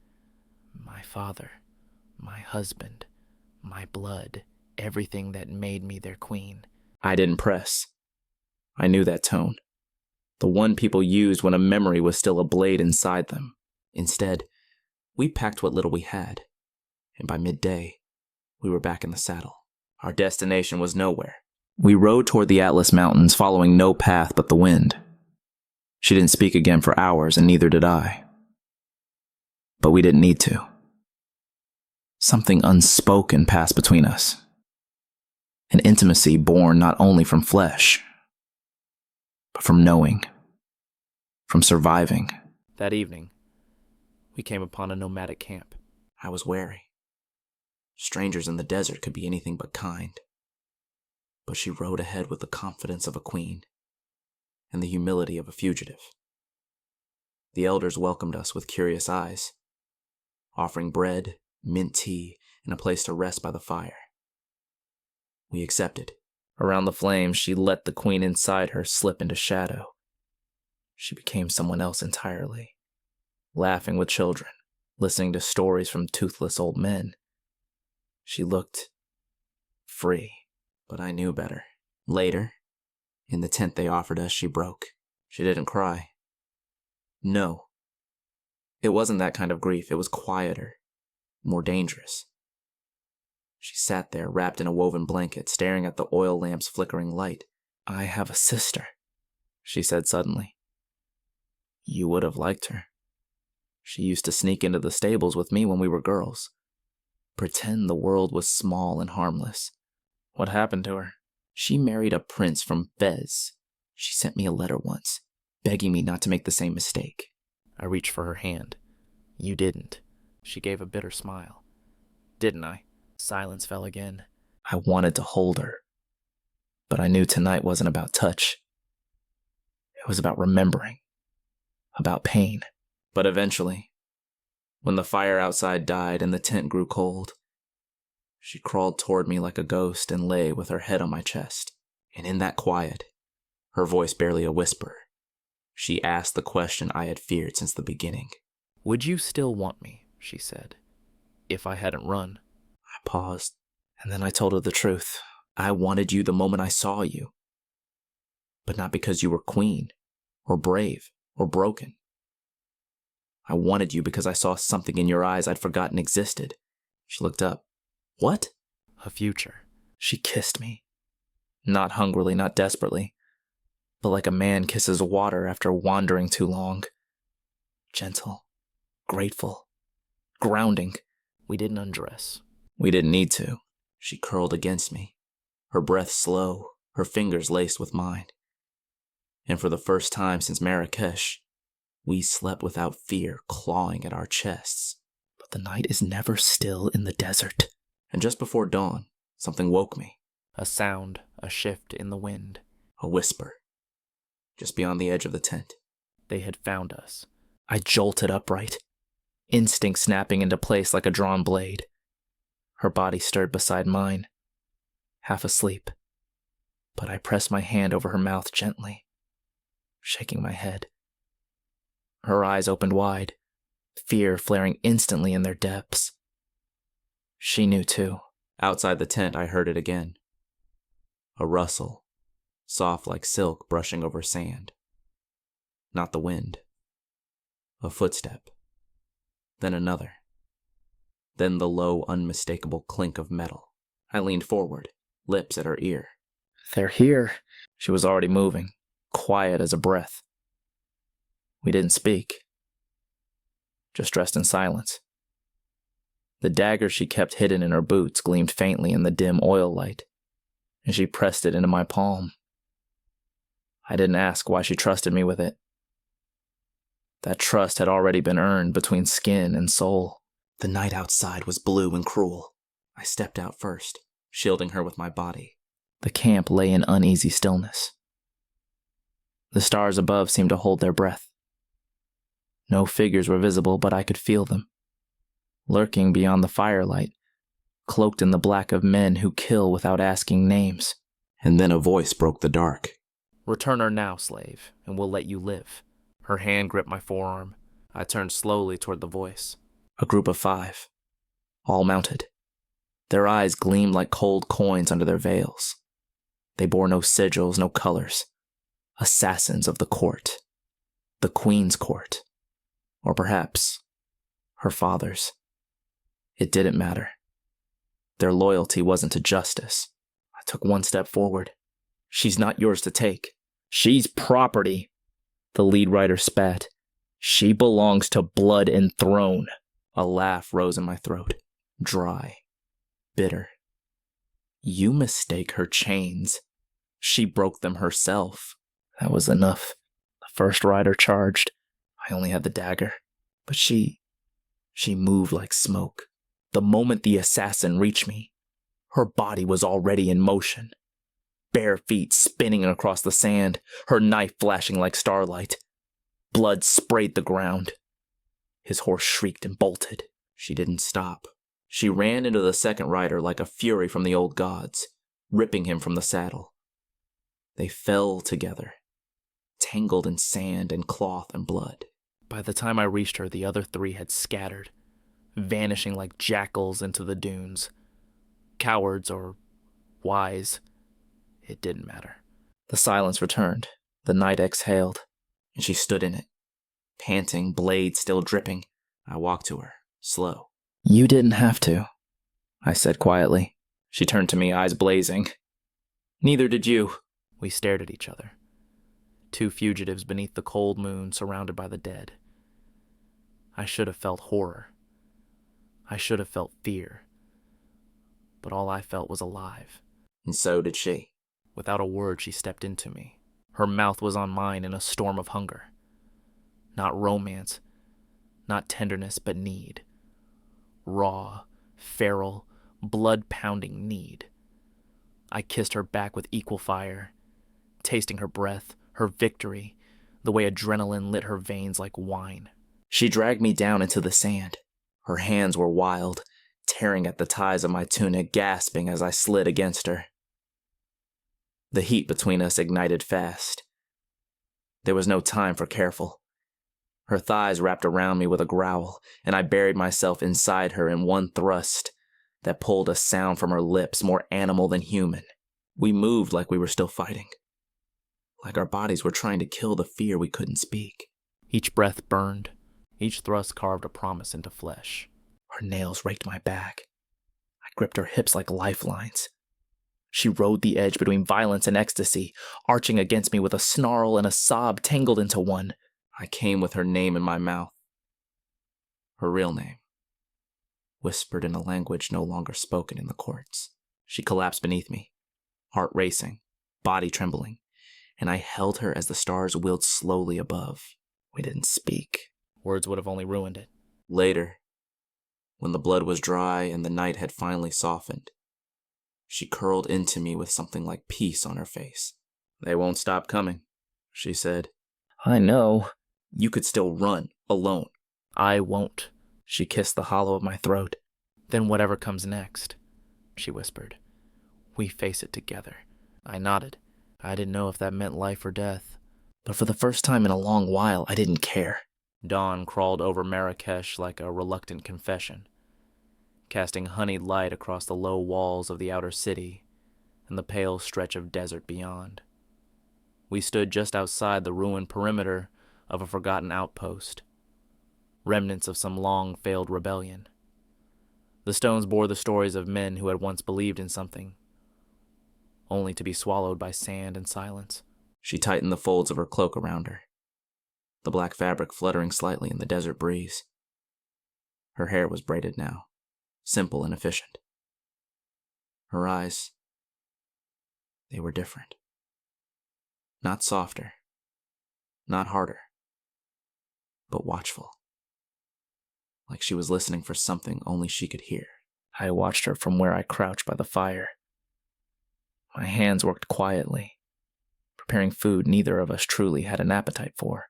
S3: My father. My husband, my blood, everything that made me their queen.
S1: I didn't press. I knew that tone. The one people used when a memory was still a blade inside them.
S2: Instead, we packed what little we had, and by midday, we were back in the saddle. Our destination was nowhere.
S1: We rode toward the Atlas Mountains, following no path but the wind. She didn't speak again for hours, and neither did I. But we didn't need to. Something unspoken passed between us. An intimacy born not only from flesh, but from knowing, from surviving.
S3: That evening, we came upon a nomadic camp.
S2: I was wary. Strangers in the desert could be anything but kind. But she rode ahead with the confidence of a queen and the humility of a fugitive. The elders welcomed us with curious eyes, offering bread, mint tea, and a place to rest by the fire. We accepted.
S1: Around the flames, she let the queen inside her slip into shadow. She became someone else entirely, laughing with children, listening to stories from toothless old men. She looked free, but I knew better. Later, in the tent they offered us, she broke. She didn't cry. No. It wasn't that kind of grief. It was quieter, more dangerous. She sat there, wrapped in a woven blanket, staring at the oil lamp's flickering light. "I have a sister," she said suddenly. "You would have liked her. She used to sneak into the stables with me when we were girls. Pretend the world was small and harmless. What happened to her? She married a prince from Fez. She sent me a letter once, begging me not to make the same mistake."
S3: I reached for her hand. "You didn't." She gave a bitter smile. "Didn't I?" Silence fell again.
S1: I wanted to hold her, but I knew tonight wasn't about touch. It was about remembering, about pain. But eventually, when the fire outside died and the tent grew cold, she crawled toward me like a ghost and lay with her head on my chest. And in that quiet, her voice barely a whisper, she asked the question I had feared since the beginning.
S3: "Would you still want me," she said, "if I hadn't run?"
S1: I paused, and then I told her the truth. I wanted you the moment I saw you. But not because you were queen, or brave, or broken. I wanted you because I saw something in your eyes I'd forgotten existed. She looked up. "What?"
S3: "A future."
S1: She kissed me. Not hungrily, not desperately, but like a man kisses water after wandering too long. Gentle, grateful, grounding.
S3: We didn't undress.
S1: We didn't need to.
S2: She curled against me, her breath slow, her fingers laced with mine. And for the first time since Marrakech, we slept without fear clawing at our chests.
S1: But the night is never still in the desert.
S2: And just before dawn, something woke me.
S3: A sound, a shift in the wind.
S2: A whisper, just beyond the edge of the tent.
S3: They had found us.
S1: I jolted upright, instinct snapping into place like a drawn blade. Her body stirred beside mine, half asleep, but I pressed my hand over her mouth gently, shaking my head. Her eyes opened wide, fear flaring instantly in their depths. She knew too.
S2: Outside the tent, I heard it again. A rustle, soft like silk brushing over sand. Not the wind. A footstep. Then another. Then the low, unmistakable clink of metal. I leaned forward, lips at her ear.
S1: "They're here." She was already moving, quiet as a breath. We didn't speak, just dressed in silence. The dagger she kept hidden in her boots gleamed faintly in the dim oil light, and she pressed it into my palm. I didn't ask why she trusted me with it. That trust had already been earned between skin and soul.
S2: The night outside was blue and cruel. I stepped out first, shielding her with my body.
S1: The camp lay in uneasy stillness. The stars above seemed to hold their breath. No figures were visible, but I could feel them, lurking beyond the firelight, cloaked in the black of men who kill without asking names.
S2: And then a voice broke the dark.
S3: "Return her now, slave, and we'll let you live." Her hand gripped my forearm. I turned slowly toward the voice.
S1: A group of 5, all mounted. Their eyes gleamed like cold coins under their veils. They bore no sigils, no colors. Assassins of the court. The Queen's court. Or perhaps her father's. It didn't matter. Their loyalty wasn't to justice. I took one step forward. She's not yours to take. She's property. The lead writer spat. She belongs to blood and throne. A laugh rose in my throat. Dry. Bitter. You mistake her chains. She broke them herself. That was enough. The first rider charged. I only had the dagger. But she moved like smoke. The moment the assassin reached me, her body was already in motion. Bare feet spinning across the sand, her knife flashing like starlight. Blood sprayed the ground. His horse shrieked and bolted. She didn't stop. She ran into the second rider like a fury from the old gods, ripping him from the saddle. They fell together, tangled in sand and cloth and blood.
S3: By the time I reached her, the other three had scattered, vanishing like jackals into the dunes. Cowards or wise, it didn't matter.
S1: The silence returned. The night exhaled, and she stood in it, panting, blade still dripping. I walked to her, slow. You didn't have to, I said quietly. She turned to me, eyes blazing. Neither did you.
S3: We stared at each other. Two fugitives beneath the cold moon, surrounded by the dead. I should have felt horror. I should have felt fear. But all I felt was alive.
S1: And so did she.
S3: Without a word, she stepped into me. Her mouth was on mine in a storm of hunger. Not romance, not tenderness, but need. Raw, feral, blood-pounding need. I kissed her back with equal fire, tasting her breath, her victory, the way adrenaline lit her veins like wine.
S1: She dragged me down into the sand. Her hands were wild, tearing at the ties of my tunic, gasping as I slid against her. The heat between us ignited fast. There was no time for careful. Her thighs wrapped around me with a growl, and I buried myself inside her in one thrust that pulled a sound from her lips more animal than human. We moved like we were still fighting. Like our bodies were trying to kill the fear we couldn't speak.
S3: Each breath burned. Each thrust carved a promise into flesh.
S1: Her nails raked my back. I gripped her hips like lifelines. She rode the edge between violence and ecstasy, arching against me with a snarl and a sob tangled into one. I came with her name in my mouth. Her real name, whispered in a language no longer spoken in the courts. She collapsed beneath me, heart racing, body trembling, and I held her as the stars wheeled slowly above. We didn't speak.
S3: Words would have only ruined it.
S1: Later, when the blood was dry and the night had finally softened, she curled into me with something like peace on her face. They won't stop coming, she said. I know. You could still run, alone.
S3: I won't.
S1: She kissed the hollow of my throat.
S3: Then whatever comes next, she whispered. We face it together. I nodded. I didn't know if that meant life or death.
S1: But for the first time in a long while, I didn't care.
S3: Dawn crawled over Marrakech like a reluctant confession, casting honeyed light across the low walls of the outer city and the pale stretch of desert beyond. We stood just outside the ruined perimeter of a forgotten outpost, remnants of some long-failed rebellion. The stones bore the stories of men who had once believed in something, only to be swallowed by sand and silence.
S1: She tightened the folds of her cloak around her, the black fabric fluttering slightly in the desert breeze. Her hair was braided now, simple and efficient. Her eyes, they were different. Not softer, not harder, but watchful. Like she was listening for something only she could hear. I watched her from where I crouched by the fire. My hands worked quietly, preparing food neither of us truly had an appetite for.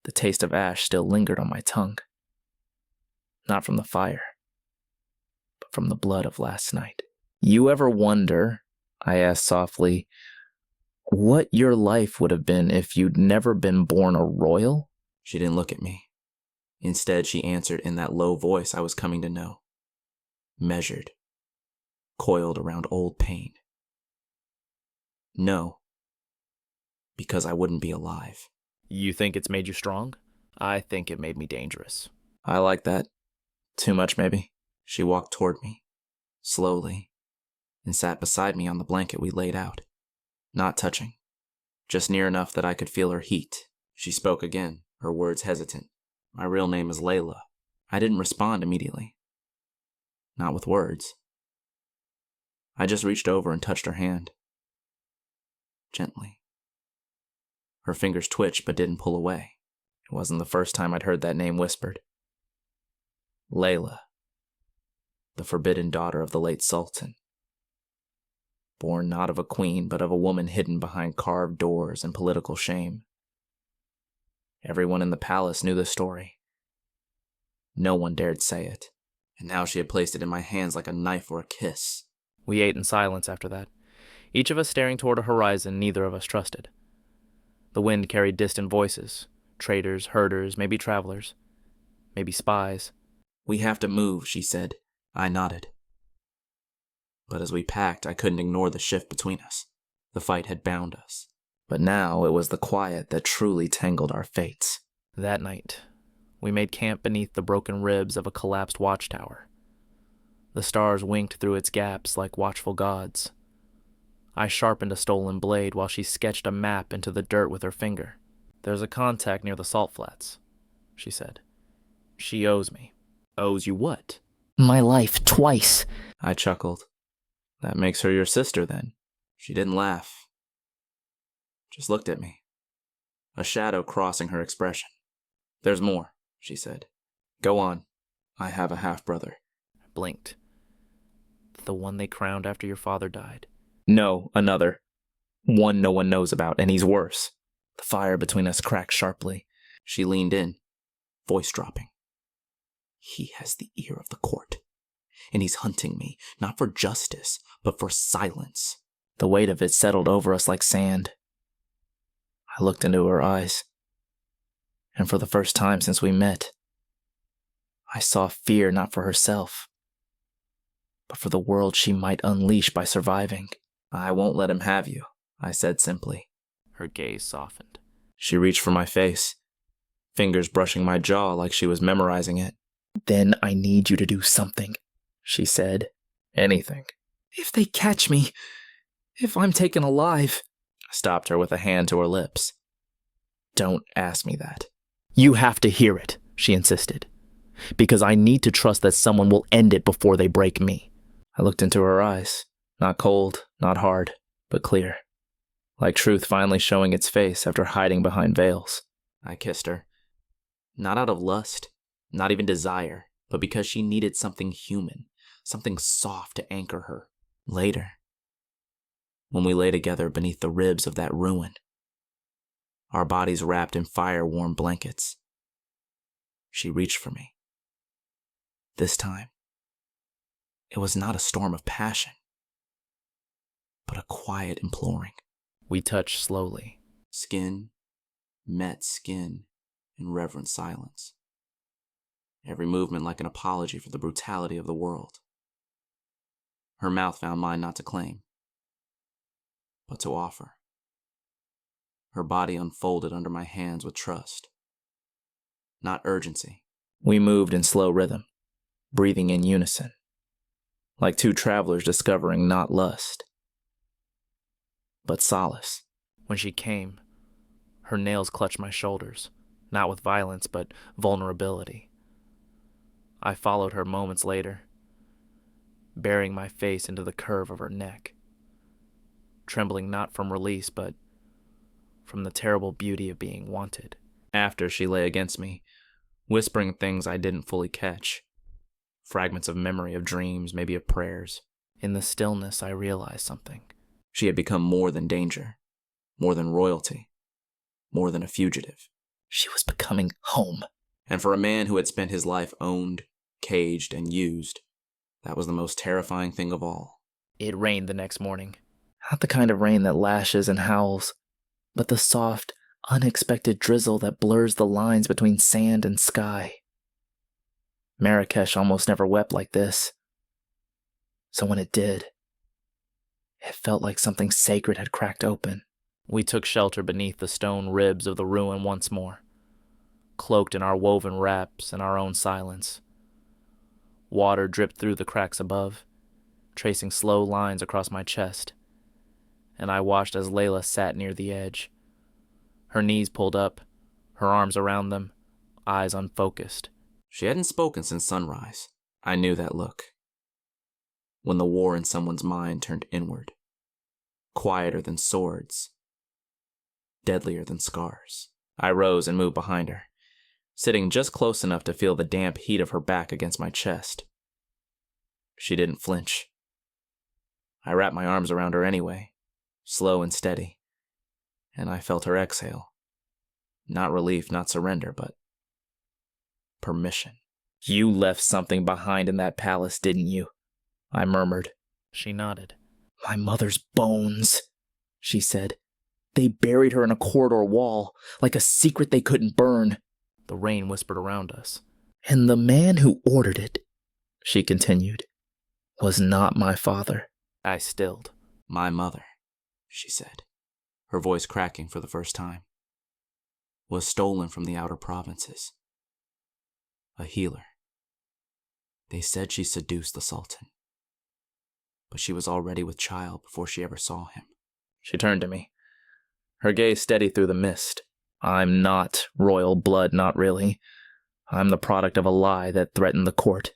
S1: The taste of ash still lingered on my tongue. Not from the fire, but from the blood of last night. You ever wonder, I asked softly, what your life would have been if you'd never been born a royal? She didn't look at me. Instead, she answered in that low voice I was coming to know.
S2: measured, coiled around old pain. No, because I wouldn't be alive.
S3: You think it's made you strong? I think it made me dangerous.
S1: I like that. Too much, maybe.
S2: She walked toward me, slowly, and sat beside me on the blanket we laid out, not touching, just near enough that I could feel her heat. She spoke again, her words hesitant. My real name is Layla. I didn't respond immediately. Not with words. I just reached over and touched her hand. Gently. Her fingers twitched but didn't pull away.
S1: It wasn't the first time I'd heard that name whispered. Layla, the forbidden daughter of the late Sultan. Born not of a queen, but of a woman hidden behind carved doors and political shame. Everyone in the palace knew the story. No one dared say it, and now she had placed it in my hands like a knife or a kiss.
S3: We ate in silence after that, each of us staring toward a horizon neither of us trusted. The wind carried distant voices, traders, herders, maybe travelers, maybe spies.
S2: We have to move, she said. I nodded. But as we packed, I couldn't ignore the shift between us. The fight had bound us.
S1: But now it was the quiet that truly tangled our fates.
S3: That night, we made camp beneath the broken ribs of a collapsed watchtower. The stars winked through its gaps like watchful gods. I sharpened a stolen blade while she sketched a map into the dirt with her finger. There's a contact near the salt flats, she said. She owes me. Owes you what?
S1: My life twice.
S2: I chuckled. That makes her your sister, then. She didn't laugh. Just looked at me. A shadow crossing her expression. There's more, she said. Go on. I have a half-brother.
S3: I blinked. The one they crowned after your father died.
S1: No, another. One no one knows about, and he's worse. The fire between us cracked sharply.
S2: She leaned in, voice dropping. He has the ear of the court, and he's hunting me, not for justice, but for silence.
S1: The weight of it settled over us like sand. I looked into her eyes, and for the first time since we met, I saw fear not for herself, but for the world she might unleash by surviving. I won't let him have you, I said simply.
S3: Her gaze softened.
S1: She reached for my face, fingers brushing my jaw like she was memorizing it. Then I need you to do something, she said. Anything. If they catch me, if I'm taken alive. I stopped her with a hand to her lips. Don't ask me that. You have to hear it, she insisted, because I need to trust that someone will end it before they break me. I looked into her eyes, not cold, not hard, but clear, like truth finally showing its face after hiding behind veils.
S2: I kissed her, not out of lust, not even desire, but because she needed something human, something soft to anchor her. Later, when we lay together beneath the ribs of that ruin, our bodies wrapped in fire-warm blankets, she reached for me. This time, it was not a storm of passion, but a quiet imploring.
S3: We touched slowly.
S2: Skin met skin in reverent silence. Every movement like an apology for the brutality of the world. Her mouth found mine not to claim, but to offer. Her body unfolded under my hands with trust, not urgency.
S1: We moved in slow rhythm, breathing in unison, like two travelers discovering not lust, but solace.
S3: When she came, her nails clutched my shoulders, not with violence, but vulnerability. I followed her moments later, burying my face into the curve of her neck, trembling not from release, but from the terrible beauty of being wanted.
S2: After she lay against me, whispering things I didn't fully catch, fragments of memory, of dreams, maybe of prayers.
S3: In the stillness, I realized something.
S2: She had become more than danger, more than royalty, more than a fugitive.
S1: She was becoming home.
S2: And for a man who had spent his life owned, caged, and used, that was the most terrifying thing of all.
S3: It rained the next morning.
S1: Not the kind of rain that lashes and howls, but the soft, unexpected drizzle that blurs the lines between sand and sky. Marrakech almost never wept like this. So when it did, it felt like something sacred had cracked open.
S3: We took shelter beneath the stone ribs of the ruin once more, cloaked in our woven wraps and our own silence. Water dripped through the cracks above, tracing slow lines across my chest, and I watched as Layla sat near the edge, her knees pulled up, her arms around them, eyes unfocused.
S2: She hadn't spoken since sunrise. I knew that look. When the war in someone's mind turned inward, quieter than swords, deadlier than scars. I rose and moved behind her, sitting just close enough to feel the damp heat of her back against my chest. She didn't flinch. I wrapped my arms around her anyway, slow and steady, and I felt her exhale. Not relief, not surrender, but permission.
S1: You left something behind in that palace, didn't you? I murmured.
S3: She nodded.
S1: My mother's bones, she said. They buried her in a corridor wall, like a secret they couldn't burn.
S3: The rain whispered around us.
S1: And the man who ordered it, she continued, was not my father.
S3: I stilled.
S2: My mother, she said, her voice cracking for the first time, was stolen from the outer provinces. A healer. They said she seduced the Sultan, but she was already with child before she ever saw him.
S1: She turned to me, her gaze steady through the mist. I'm not royal blood, not really. I'm the product of a lie that threatened the court.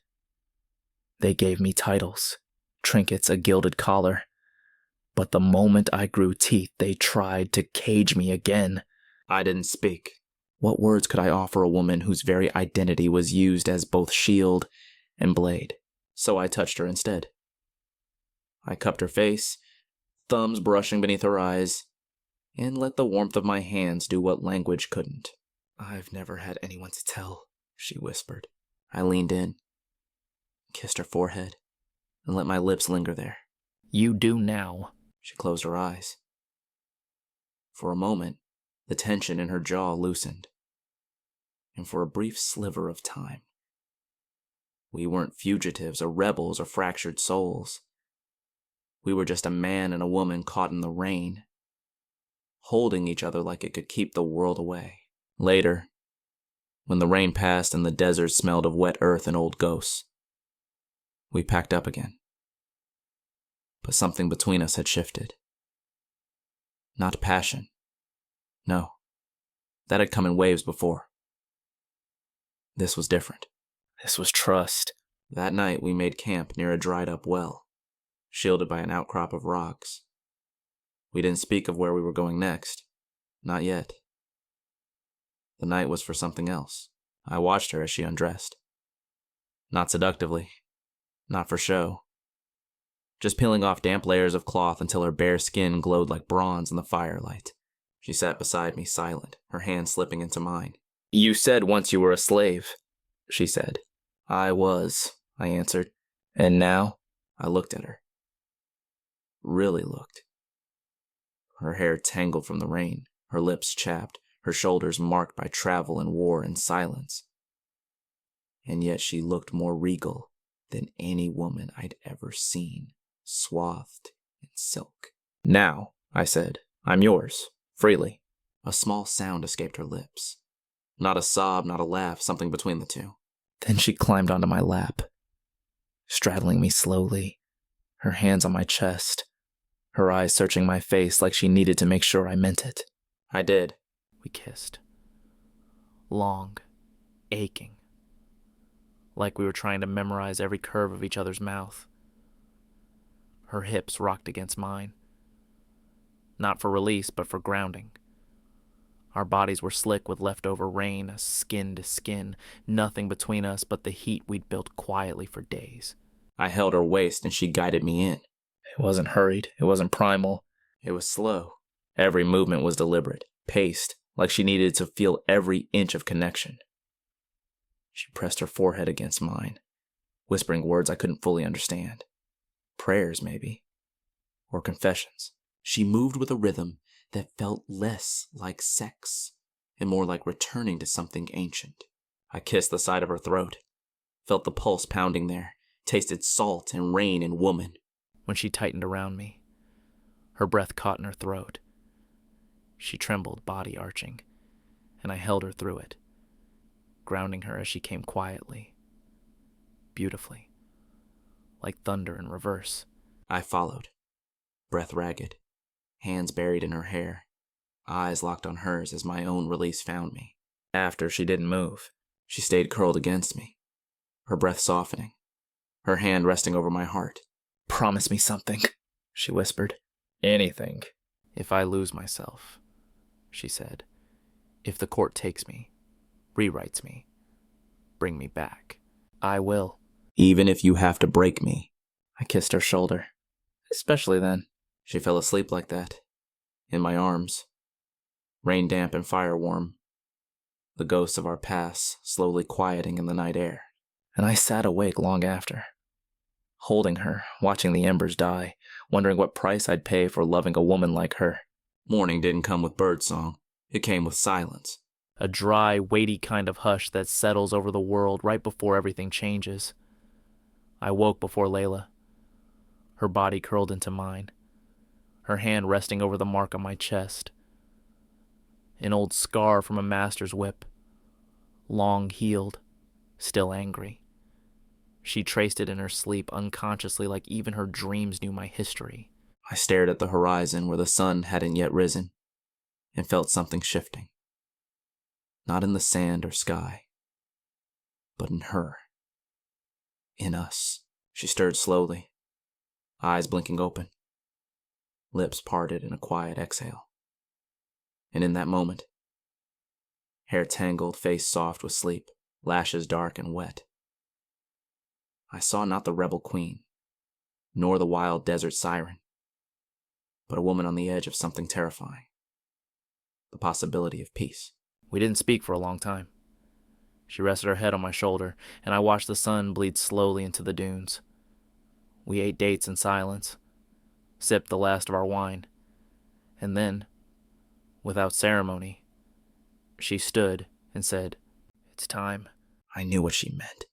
S1: They gave me titles, trinkets, a gilded collar. But the moment I grew teeth, they tried to cage me again.
S2: I didn't speak. What words could I offer a woman whose very identity was used as both shield and blade? So I touched her instead. I cupped her face, thumbs brushing beneath her eyes, and let the warmth of my hands do what language couldn't. I've never had anyone to tell, she whispered. I leaned in, kissed her forehead, and let my lips linger there.
S3: You do now.
S2: She closed her eyes. For a moment, the tension in her jaw loosened. And for a brief sliver of time, we weren't fugitives or rebels or fractured souls. We were just a man and a woman caught in the rain, holding each other like it could keep the world away. Later, when the rain passed and the desert smelled of wet earth and old ghosts, we packed up again. But something between us had shifted. Not passion. No. That had come in waves before. This was different.
S1: This was trust.
S2: That night we made camp near a dried-up well, shielded by an outcrop of rocks. We didn't speak of where we were going next. Not yet. The night was for something else. I watched her as she undressed. Not seductively. Not for show. Just peeling off damp layers of cloth until her bare skin glowed like bronze in the firelight. She sat beside me, silent, her hand slipping into mine.
S1: You said once you were a slave, she said.
S2: I was, I answered.
S1: And now?
S2: I looked at her. Really looked. Her hair tangled from the rain, her lips chapped, her shoulders marked by travel and war and silence. And yet she looked more regal than any woman I'd ever seen, swathed in silk.
S1: Now, I said, I'm yours, freely.
S2: A small sound escaped her lips. Not a sob, not a laugh, something between the two.
S1: Then she climbed onto my lap, straddling me slowly, her hands on my chest, her eyes searching my face like she needed to make sure I meant it.
S2: I did.
S3: We kissed. Long, aching. Like we were trying to memorize every curve of each other's mouth. Her hips rocked against mine. Not for release, but for grounding. Our bodies were slick with leftover rain, skin to skin, nothing between us but the heat we'd built quietly for days.
S2: I held her waist and she guided me in.
S1: It wasn't hurried, it wasn't primal.
S2: It was slow.
S1: Every movement was deliberate, paced, like she needed to feel every inch of connection. She pressed her forehead against mine, whispering words I couldn't fully understand. Prayers, maybe. Or confessions.
S2: She moved with a rhythm that felt less like sex and more like returning to something ancient. I kissed the side of her throat, felt the pulse pounding there, tasted salt and rain and woman.
S3: When she tightened around me, her breath caught in her throat. She trembled, body arching, and I held her through it, grounding her as she came quietly, beautifully, like thunder in reverse.
S2: I followed, breath ragged, hands buried in her hair, eyes locked on hers as my own release found me.
S1: After she didn't move.
S2: She stayed curled against me, her breath softening, her hand resting over my heart.
S1: Promise me something, she whispered. Anything.
S3: If I lose myself, she said. If the court takes me, rewrites me, bring me back, I will.
S2: Even if you have to break me.
S1: I kissed her shoulder. Especially then.
S2: She fell asleep like that, in my arms, rain damp and fire warm, the ghosts of our past slowly quieting in the night air.
S1: And I sat awake long after, holding her, watching the embers die, wondering what price I'd pay for loving a woman like her.
S2: Morning didn't come with birdsong. It came with silence.
S3: A dry, weighty kind of hush that settles over the world right before everything changes. I woke before Layla, her body curled into mine, her hand resting over the mark on my chest. An old scar from a master's whip, long healed, still angry. She traced it in her sleep unconsciously, like even her dreams knew my history.
S2: I stared at the horizon where the sun hadn't yet risen and felt something shifting. Not in the sand or sky, but in her. In us. She stirred slowly, eyes blinking open, lips parted in a quiet exhale. And in that moment, hair tangled, face soft with sleep, lashes dark and wet, I saw not the rebel queen, nor the wild desert siren, but a woman on the edge of something terrifying. The possibility of peace.
S3: We didn't speak for a long time. She rested her head on my shoulder, and I watched the sun bleed slowly into the dunes. We ate dates in silence, sipped the last of our wine, and then, without ceremony, she stood and said, "It's time."
S2: I knew what she meant.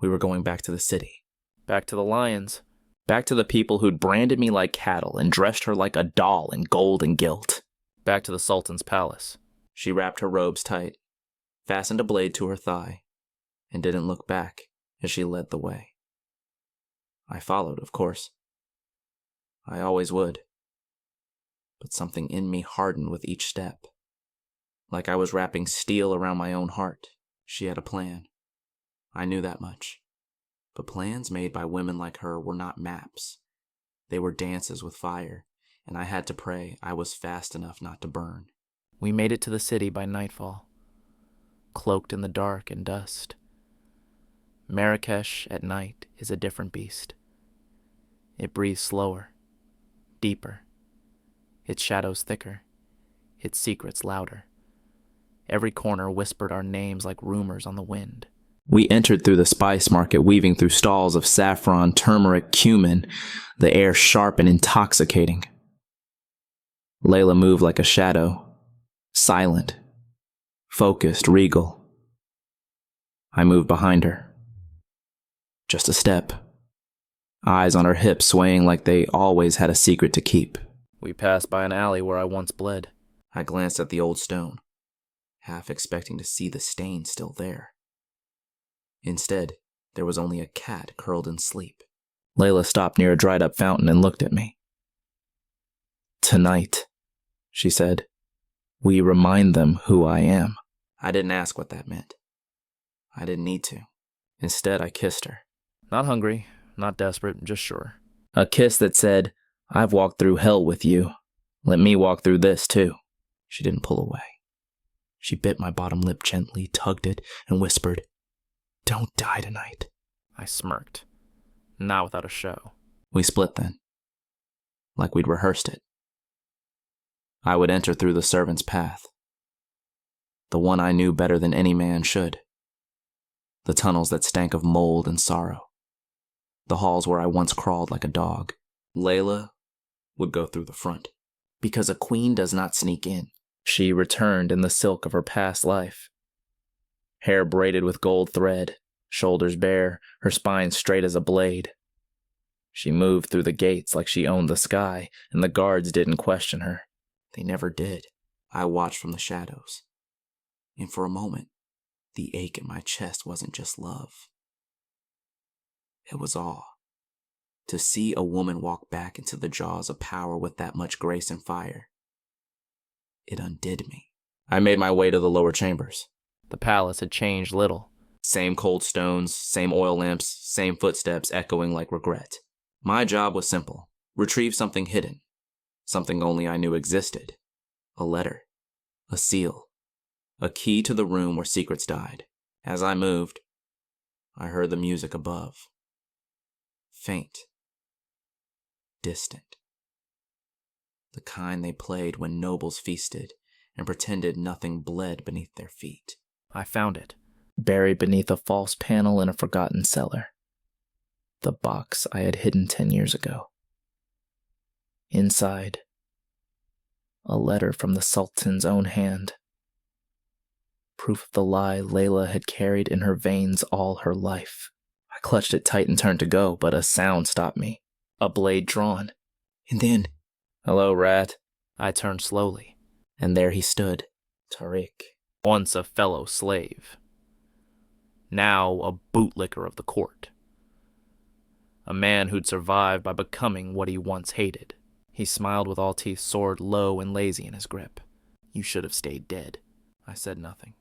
S2: We were going back to the city.
S3: Back to the lions.
S1: Back to the people who'd branded me like cattle and dressed her like a doll in gold and gilt.
S3: Back to the Sultan's palace.
S2: She wrapped her robes tight, fastened a blade to her thigh, and didn't look back as she led the way. I followed, of course. I always would. But something in me hardened with each step. Like I was wrapping steel around my own heart. She had a plan. I knew that much. But plans made by women like her were not maps. They were dances with fire, and I had to pray I was fast enough not to burn.
S3: We made it to the city by nightfall, cloaked in the dark and dust. Marrakech at night is a different beast. It breathes slower, deeper, its shadows thicker, its secrets louder. Every corner whispered our names like rumors on the wind.
S1: We entered through the spice market, weaving through stalls of saffron, turmeric, cumin, the air sharp and intoxicating. Layla moved like a shadow, silent, focused, regal. I moved behind her. Just a step. Eyes on her hips swaying like they always had a secret to keep.
S3: We passed by an alley where I once bled.
S2: I glanced at the old stone, half expecting to see the stain still there. Instead, there was only a cat curled in sleep.
S1: Layla stopped near a dried-up fountain and looked at me. "Tonight," she said, "we remind them who I am."
S2: I didn't ask what that meant. I didn't need to. Instead, I kissed her.
S3: Not hungry, not desperate, just sure.
S1: A kiss that said, "I've walked through hell with you. Let me walk through this too."
S2: She didn't pull away. She bit my bottom lip gently, tugged it, and whispered, "Don't die tonight."
S3: I smirked, not without a show.
S2: We split then, like we'd rehearsed it. I would enter through the servant's path, the one I knew better than any man should. The tunnels that stank of mold and sorrow. The halls where I once crawled like a dog. Layla would go through the front. Because a queen does not sneak in.
S1: She returned in the silk of her past life. Hair braided with gold thread, shoulders bare, her spine straight as a blade. She moved through the gates like she owned the sky, and the guards didn't question her.
S2: They never did. I watched from the shadows. And for a moment, the ache in my chest wasn't just love. It was awe. To see a woman walk back into the jaws of power with that much grace and fire. It undid me. I made my way to the lower chambers.
S3: The palace had changed little.
S2: Same cold stones, same oil lamps, same footsteps echoing like regret. My job was simple. Retrieve something hidden. Something only I knew existed. A letter. A seal. A key to the room where secrets died. As I moved, I heard the music above. Faint. Distant. The kind they played when nobles feasted and pretended nothing bled beneath their feet.
S3: I found it.
S1: Buried beneath a false panel in a forgotten cellar. The box I had hidden 10 years ago. Inside, a letter from the Sultan's own hand. Proof of the lie Layla had carried in her veins all her life. I clutched it tight and turned to go, but a sound stopped me. A blade drawn. And then, "Hello, rat."
S3: I turned slowly.
S1: And there he stood, Tariq.
S3: Once a fellow slave. Now a bootlicker of the court. A man who'd survived by becoming what he once hated. He smiled with all teeth, sword low and lazy in his grip. "You should have stayed dead." I said nothing.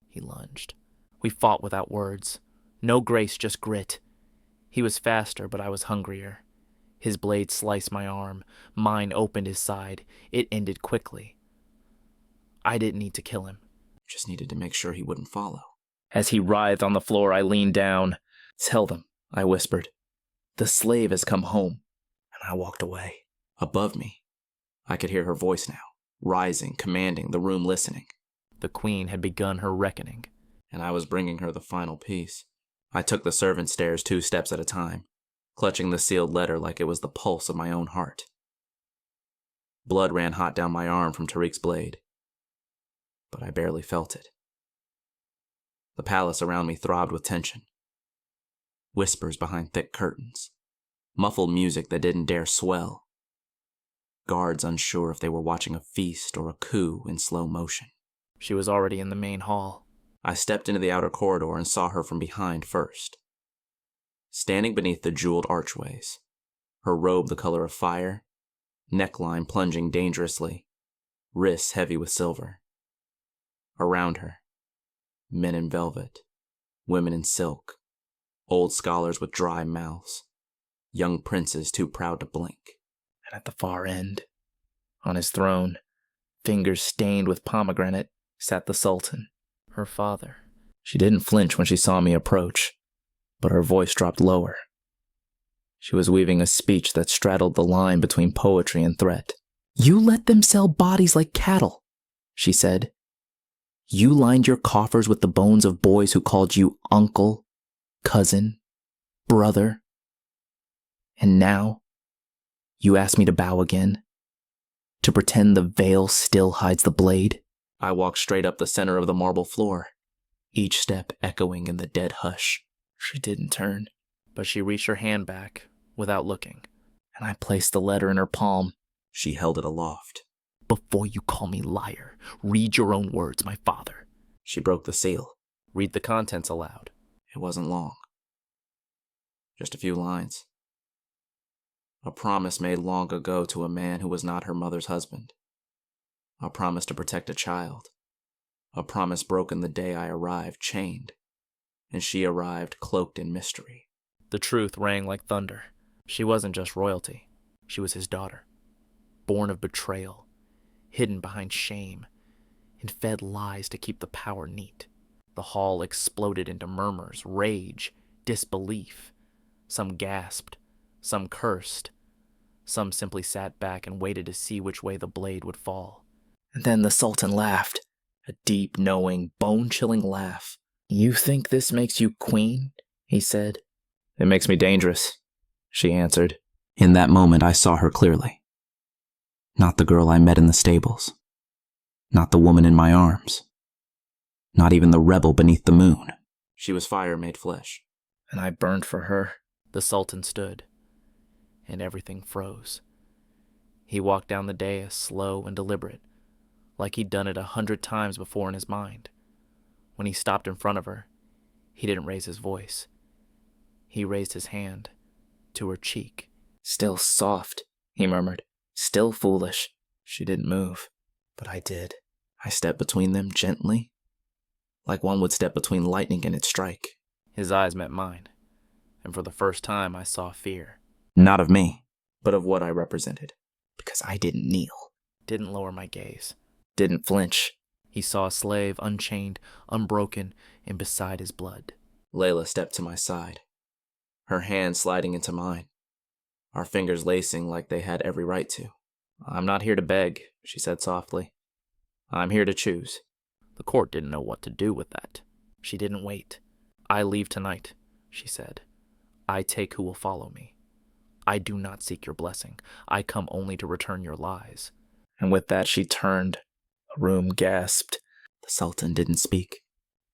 S3: He lunged. We fought without words. No grace, just grit. He was faster, but I was hungrier. His blade sliced my arm. Mine opened his side. It ended quickly. I didn't need to kill him.
S2: Just needed to make sure he wouldn't follow.
S1: As he writhed on the floor, I leaned down. "Tell them," I whispered. "The slave has come home." And I walked away.
S2: Above me, I could hear her voice now, rising, commanding, the room listening.
S3: The queen had begun her reckoning.
S2: And I was bringing her the final piece. I took the servant stairs 2 steps at a time, clutching the sealed letter like it was the pulse of my own heart. Blood ran hot down my arm from Tariq's blade, but I barely felt it. The palace around me throbbed with tension. Whispers behind thick curtains. Muffled music that didn't dare swell. Guards unsure if they were watching a feast or a coup in slow motion.
S3: She was already in the main hall.
S2: I stepped into the outer corridor and saw her from behind first. Standing beneath the jeweled archways, her robe the color of fire, neckline plunging dangerously, wrists heavy with silver. Around her, men in velvet, women in silk, old scholars with dry mouths, young princes too proud to blink.
S1: And at the far end, on his throne, fingers stained with pomegranate, sat the Sultan.
S3: Her father.
S1: She didn't flinch when she saw me approach, but her voice dropped lower. She was weaving a speech that straddled the line between poetry and threat. "You let them sell bodies like cattle," she said. "You lined your coffers with the bones of boys who called you uncle, cousin, brother. And now, you ask me to bow again? To pretend the veil still hides the blade?" I walked straight up the center of the marble floor, each step echoing in the dead hush. She didn't turn,
S3: but she reached her hand back without looking.
S1: And I placed the letter in her palm.
S2: She held it aloft.
S3: "Before you call me liar, read your own words, my father."
S2: She broke the seal.
S3: Read the contents aloud.
S2: It wasn't long. Just a few lines. A promise made long ago to a man who was not her mother's husband. A promise to protect a child. A promise broken the day I arrived, chained. And she arrived cloaked in mystery.
S3: The truth rang like thunder. She wasn't just royalty. She was his daughter. Born of betrayal. Hidden behind shame. And fed lies to keep the power neat. The hall exploded into murmurs, rage, disbelief. Some gasped. Some cursed. Some simply sat back and waited to see which way the blade would fall.
S1: And then the Sultan laughed. A deep, knowing, bone-chilling laugh. "You think this makes you queen?" he said. "It makes me dangerous," she answered.
S2: In that moment, I saw her clearly. Not the girl I met in the stables. Not the woman in my arms. Not even the rebel beneath the moon. She was fire made flesh.
S1: and I burned for her.
S3: The Sultan stood, and everything froze. He walked down the dais, slow and deliberate, like he'd done it 100 times before in his mind. When he stopped in front of her, he didn't raise his voice. He raised his hand to her cheek.
S1: "Still soft," he murmured. "Still foolish." She didn't move, but I did. I stepped between them gently, like one would step between lightning and its strike.
S3: His eyes met mine, and for the first time I saw fear.
S1: Not of me, but of what I represented. Because I didn't kneel.
S3: Didn't lower my gaze.
S1: Didn't flinch.
S3: He saw a slave, unchained, unbroken, and beside his blood.
S2: Layla stepped to my side, her hand sliding into mine, our fingers lacing like they had every right to.
S1: "I'm not here to beg," she said softly. "I'm here to choose."
S3: The court didn't know what to do with that. She didn't wait. "I leave tonight," she said. "I take who will follow me. I do not seek your blessing. I come only to return your lies."
S1: And with that she turned. The room gasped. The Sultan didn't speak,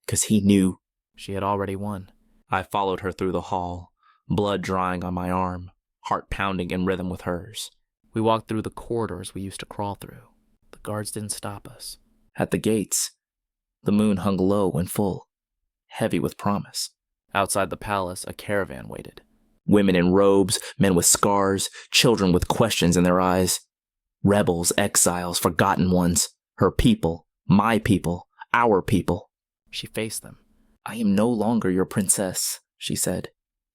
S1: 'cause he knew.
S3: She had already won.
S2: I followed her through the hall, blood drying on my arm, heart pounding in rhythm with hers.
S3: We walked through the corridors we used to crawl through. The guards didn't stop us.
S1: At the gates, the moon hung low and full, heavy with promise.
S3: Outside the palace, a caravan waited.
S1: Women in robes, men with scars, children with questions in their eyes. Rebels, exiles, forgotten ones. Her people, my people, our people.
S3: She faced them.
S1: "I am no longer your princess," she said.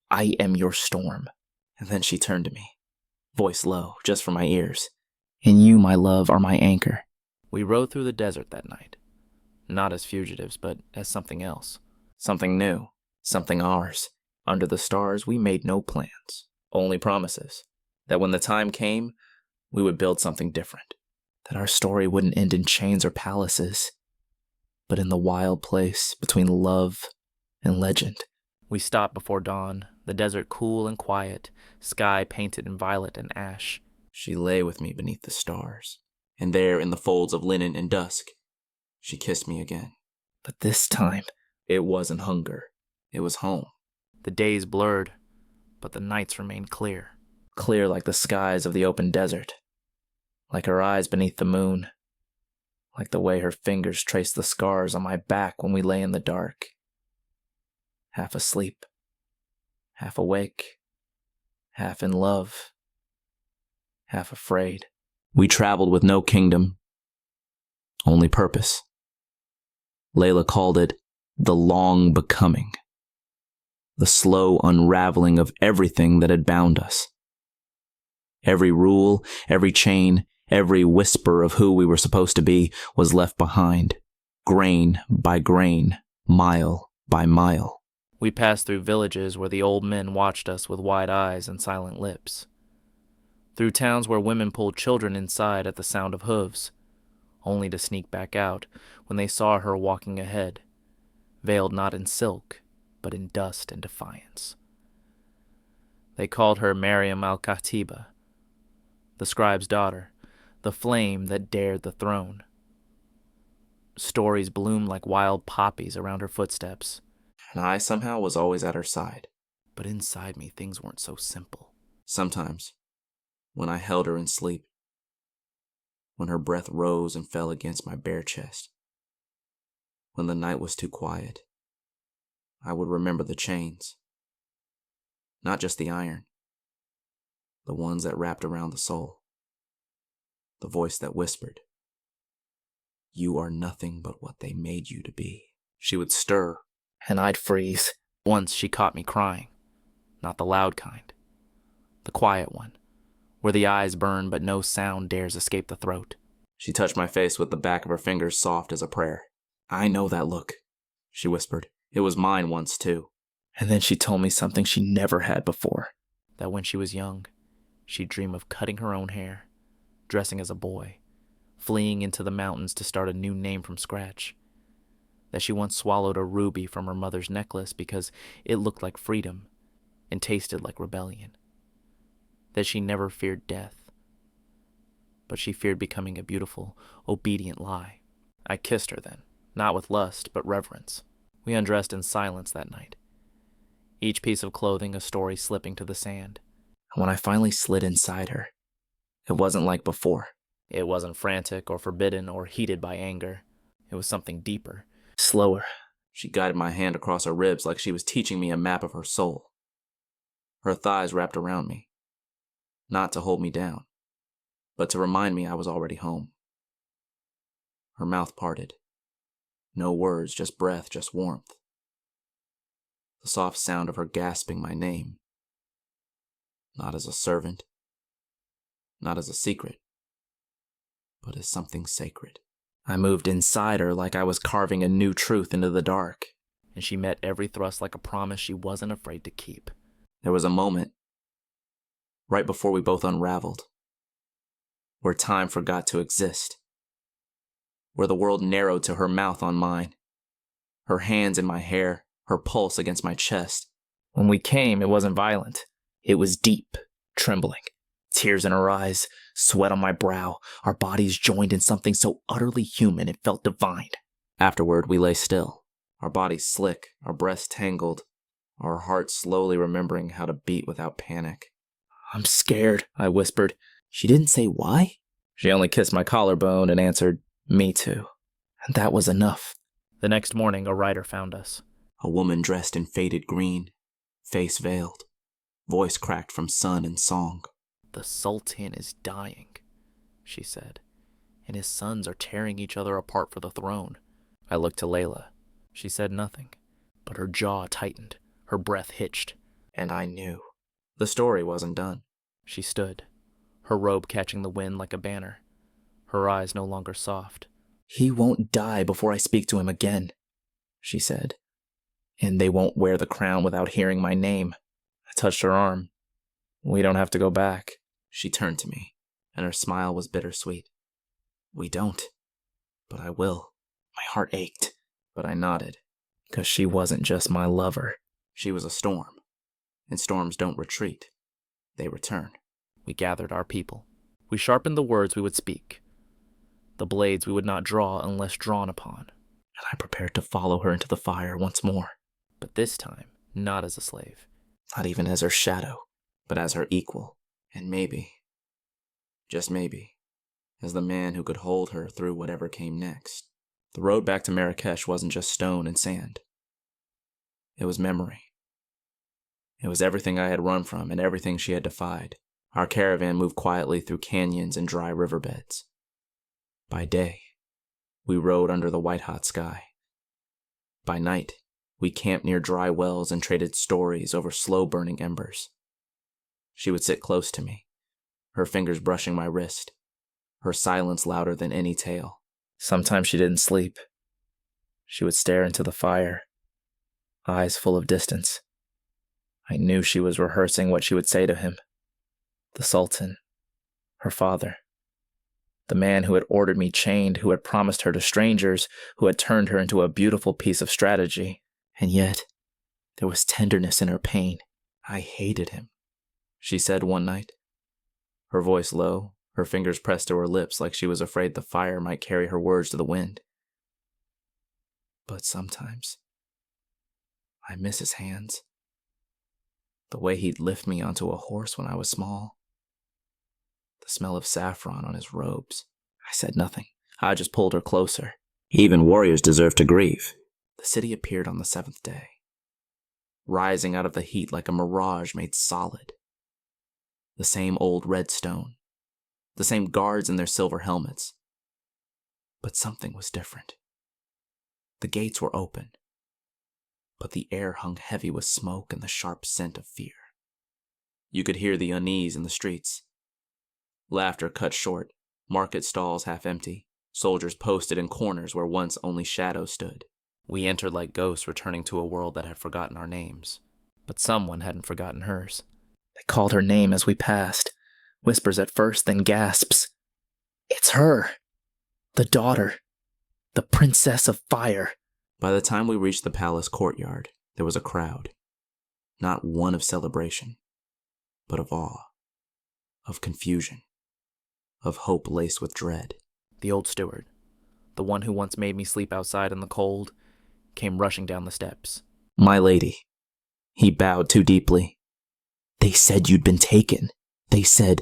S1: "I am your storm." And then she turned to me, voice low, just for my ears. "And you, my love, are my anchor."
S3: We rode through the desert that night. Not as fugitives, but as something else.
S1: Something new, something ours. Under the stars, we made no plans, only promises. That when the time came, we would build something different. That our story wouldn't end in chains or palaces, but in the wild place between love and legend.
S3: We stopped before dawn, the desert cool and quiet, sky painted in violet and ash.
S2: She lay with me beneath the stars, and there in the folds of linen and dusk, she kissed me again.
S1: But this time,
S2: it wasn't hunger. It was home.
S3: The days blurred, but the nights remained clear.
S1: Clear like the skies of the open desert. Like her eyes beneath the moon. Like the way her fingers traced the scars on my back when we lay in the dark. Half asleep. Half awake. Half in love. Half afraid.
S2: We traveled with no kingdom. Only purpose. Layla called it the long becoming. The slow unraveling of everything that had bound us. Every rule, every chain, every whisper of who we were supposed to be was left behind, grain by grain, mile by mile.
S3: We passed through villages where the old men watched us with wide eyes and silent lips. Through towns where women pulled children inside at the sound of hooves, only to sneak back out when they saw her walking ahead, veiled not in silk, but in dust and defiance. They called her Maryam al-Katiba, the scribe's daughter, the flame that dared the throne. Stories bloomed like wild poppies around her footsteps.
S2: And I somehow was always at her side.
S3: But inside me, things weren't so simple.
S2: Sometimes, when I held her in sleep, when her breath rose and fell against my bare chest, when the night was too quiet, I would remember the chains. Not just the iron, the ones that wrapped around the soul. The voice that whispered, "You are nothing but what they made you to be." She would stir,
S1: and I'd freeze.
S3: Once she caught me crying, not the loud kind, the quiet one, where the eyes burn but no sound dares escape the throat.
S2: She touched my face with the back of her fingers, soft as a prayer. "I know that look," she whispered. "It was mine once, too."
S1: And then she told me something she never had before.
S3: That when she was young, she'd dream of cutting her own hair, dressing as a boy, fleeing into the mountains to start a new name from scratch. That she once swallowed a ruby from her mother's necklace because it looked like freedom and tasted like rebellion. That she never feared death, but she feared becoming a beautiful, obedient lie. I kissed her then, not with lust, but reverence. We undressed in silence that night. each piece of clothing a story slipping to the sand.
S1: When I finally slid inside her, it wasn't like before.
S3: It wasn't frantic or forbidden or heated by anger. It was something deeper.
S1: Slower.
S2: She guided my hand across her ribs like she was teaching me a map of her soul. Her thighs wrapped around me, not to hold me down, but to remind me I was already home. Her mouth parted. No words, just breath, just warmth. The soft sound of her gasping my name. Not as a servant, not as a secret, but as something sacred. I moved inside her like I was carving a new truth into the dark.
S3: And she met every thrust like a promise she wasn't afraid to keep.
S2: There was a moment, right before we both unraveled, where time forgot to exist, where the world narrowed to her mouth on mine, her hands in my hair, her pulse against my chest.
S1: When we came, it wasn't violent. It was deep, trembling. Tears in her eyes, sweat on my brow, our bodies joined in something so utterly human it felt divine.
S2: Afterward, we lay still, our bodies slick, our breaths tangled, our hearts slowly remembering how to beat without panic.
S1: I'm scared, I whispered. She didn't say why. She only kissed my collarbone and answered, me too. And that was enough.
S3: The next morning, a rider found us.
S2: A woman dressed in faded green, face veiled, voice cracked from sun and song.
S3: The Sultan is dying, she said, and his sons are tearing each other apart for the throne. I looked to Layla. She said nothing, but her jaw tightened, her breath hitched.
S2: And I knew. The story wasn't done.
S3: She stood, her robe catching the wind like a banner, her eyes no longer soft.
S1: He won't die before I speak to him again, she said. And they won't wear the crown without hearing my name. I touched her arm. We don't have to go back.
S2: She turned to me, and her smile was bittersweet. We don't, but I will. My heart ached, but I nodded.
S1: 'Cause she wasn't just my lover.
S2: She was a storm, and storms don't retreat. They return.
S3: We gathered our people. We sharpened the words we would speak, the blades we would not draw unless drawn upon.
S1: And I prepared to follow her into the fire once more.
S3: But this time, not as a slave.
S2: Not even as her shadow, but as her equal. And maybe, just maybe, as the man who could hold her through whatever came next. The road back to Marrakech wasn't just stone and sand. It was memory. It was everything I had run from and everything she had defied. Our caravan moved quietly through canyons and dry riverbeds. By day, we rode under the white-hot sky. By night, we camped near dry wells and traded stories over slow-burning embers. She would sit close to me, her fingers brushing my wrist, her silence louder than any tale.
S1: Sometimes she didn't sleep. She would stare into the fire, eyes full of distance. I knew she was rehearsing what she would say to him. The Sultan, her father, the man who had ordered me chained, who had promised her to strangers, who had turned her into a beautiful piece of strategy. And yet, there was tenderness in her pain. I hated him, she said one night, her voice low, her fingers pressed to her lips like she was afraid the fire might carry her words to the wind. But sometimes, I miss his hands. The way he'd lift me onto a horse when I was small. The smell of saffron on his robes. I said nothing. I just pulled her closer. Even warriors deserve to grieve. The city appeared on the 7th day, rising out of the heat like a mirage made solid. The same old red stone, the same guards in their silver helmets. But something was different. The gates were open, but the air hung heavy with smoke and the sharp scent of fear. You could hear the unease in the streets. Laughter cut short, market stalls half empty, soldiers posted in corners where once only shadows stood. We entered like ghosts returning to a world that had forgotten our names, but someone hadn't forgotten hers. They called her name as we passed, whispers at first, then gasps. It's her, the daughter, the princess of fire. By the time we reached the palace courtyard, there was a crowd, not one of celebration, but of awe, of confusion, of hope laced with dread. The old steward, the one who once made me sleep outside in the cold, came rushing down the steps. My lady, He bowed too deeply. They said you'd been taken. They said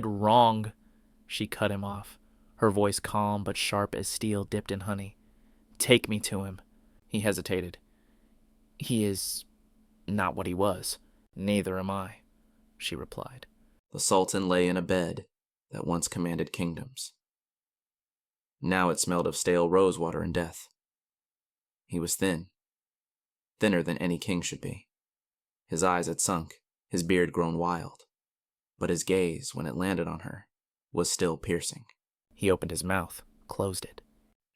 S3: wrong. She cut him off, her voice calm but sharp as steel dipped in honey. Take me to him. He hesitated. He is not what he was. Neither am I, she replied.
S2: The Sultan lay in a bed that once commanded kingdoms. Now it smelled of stale rosewater and death. He was thin, thinner than any king should be. His eyes had sunk, his beard grown wild, but his gaze, when it landed on her, was still piercing.
S3: He opened his mouth, closed it.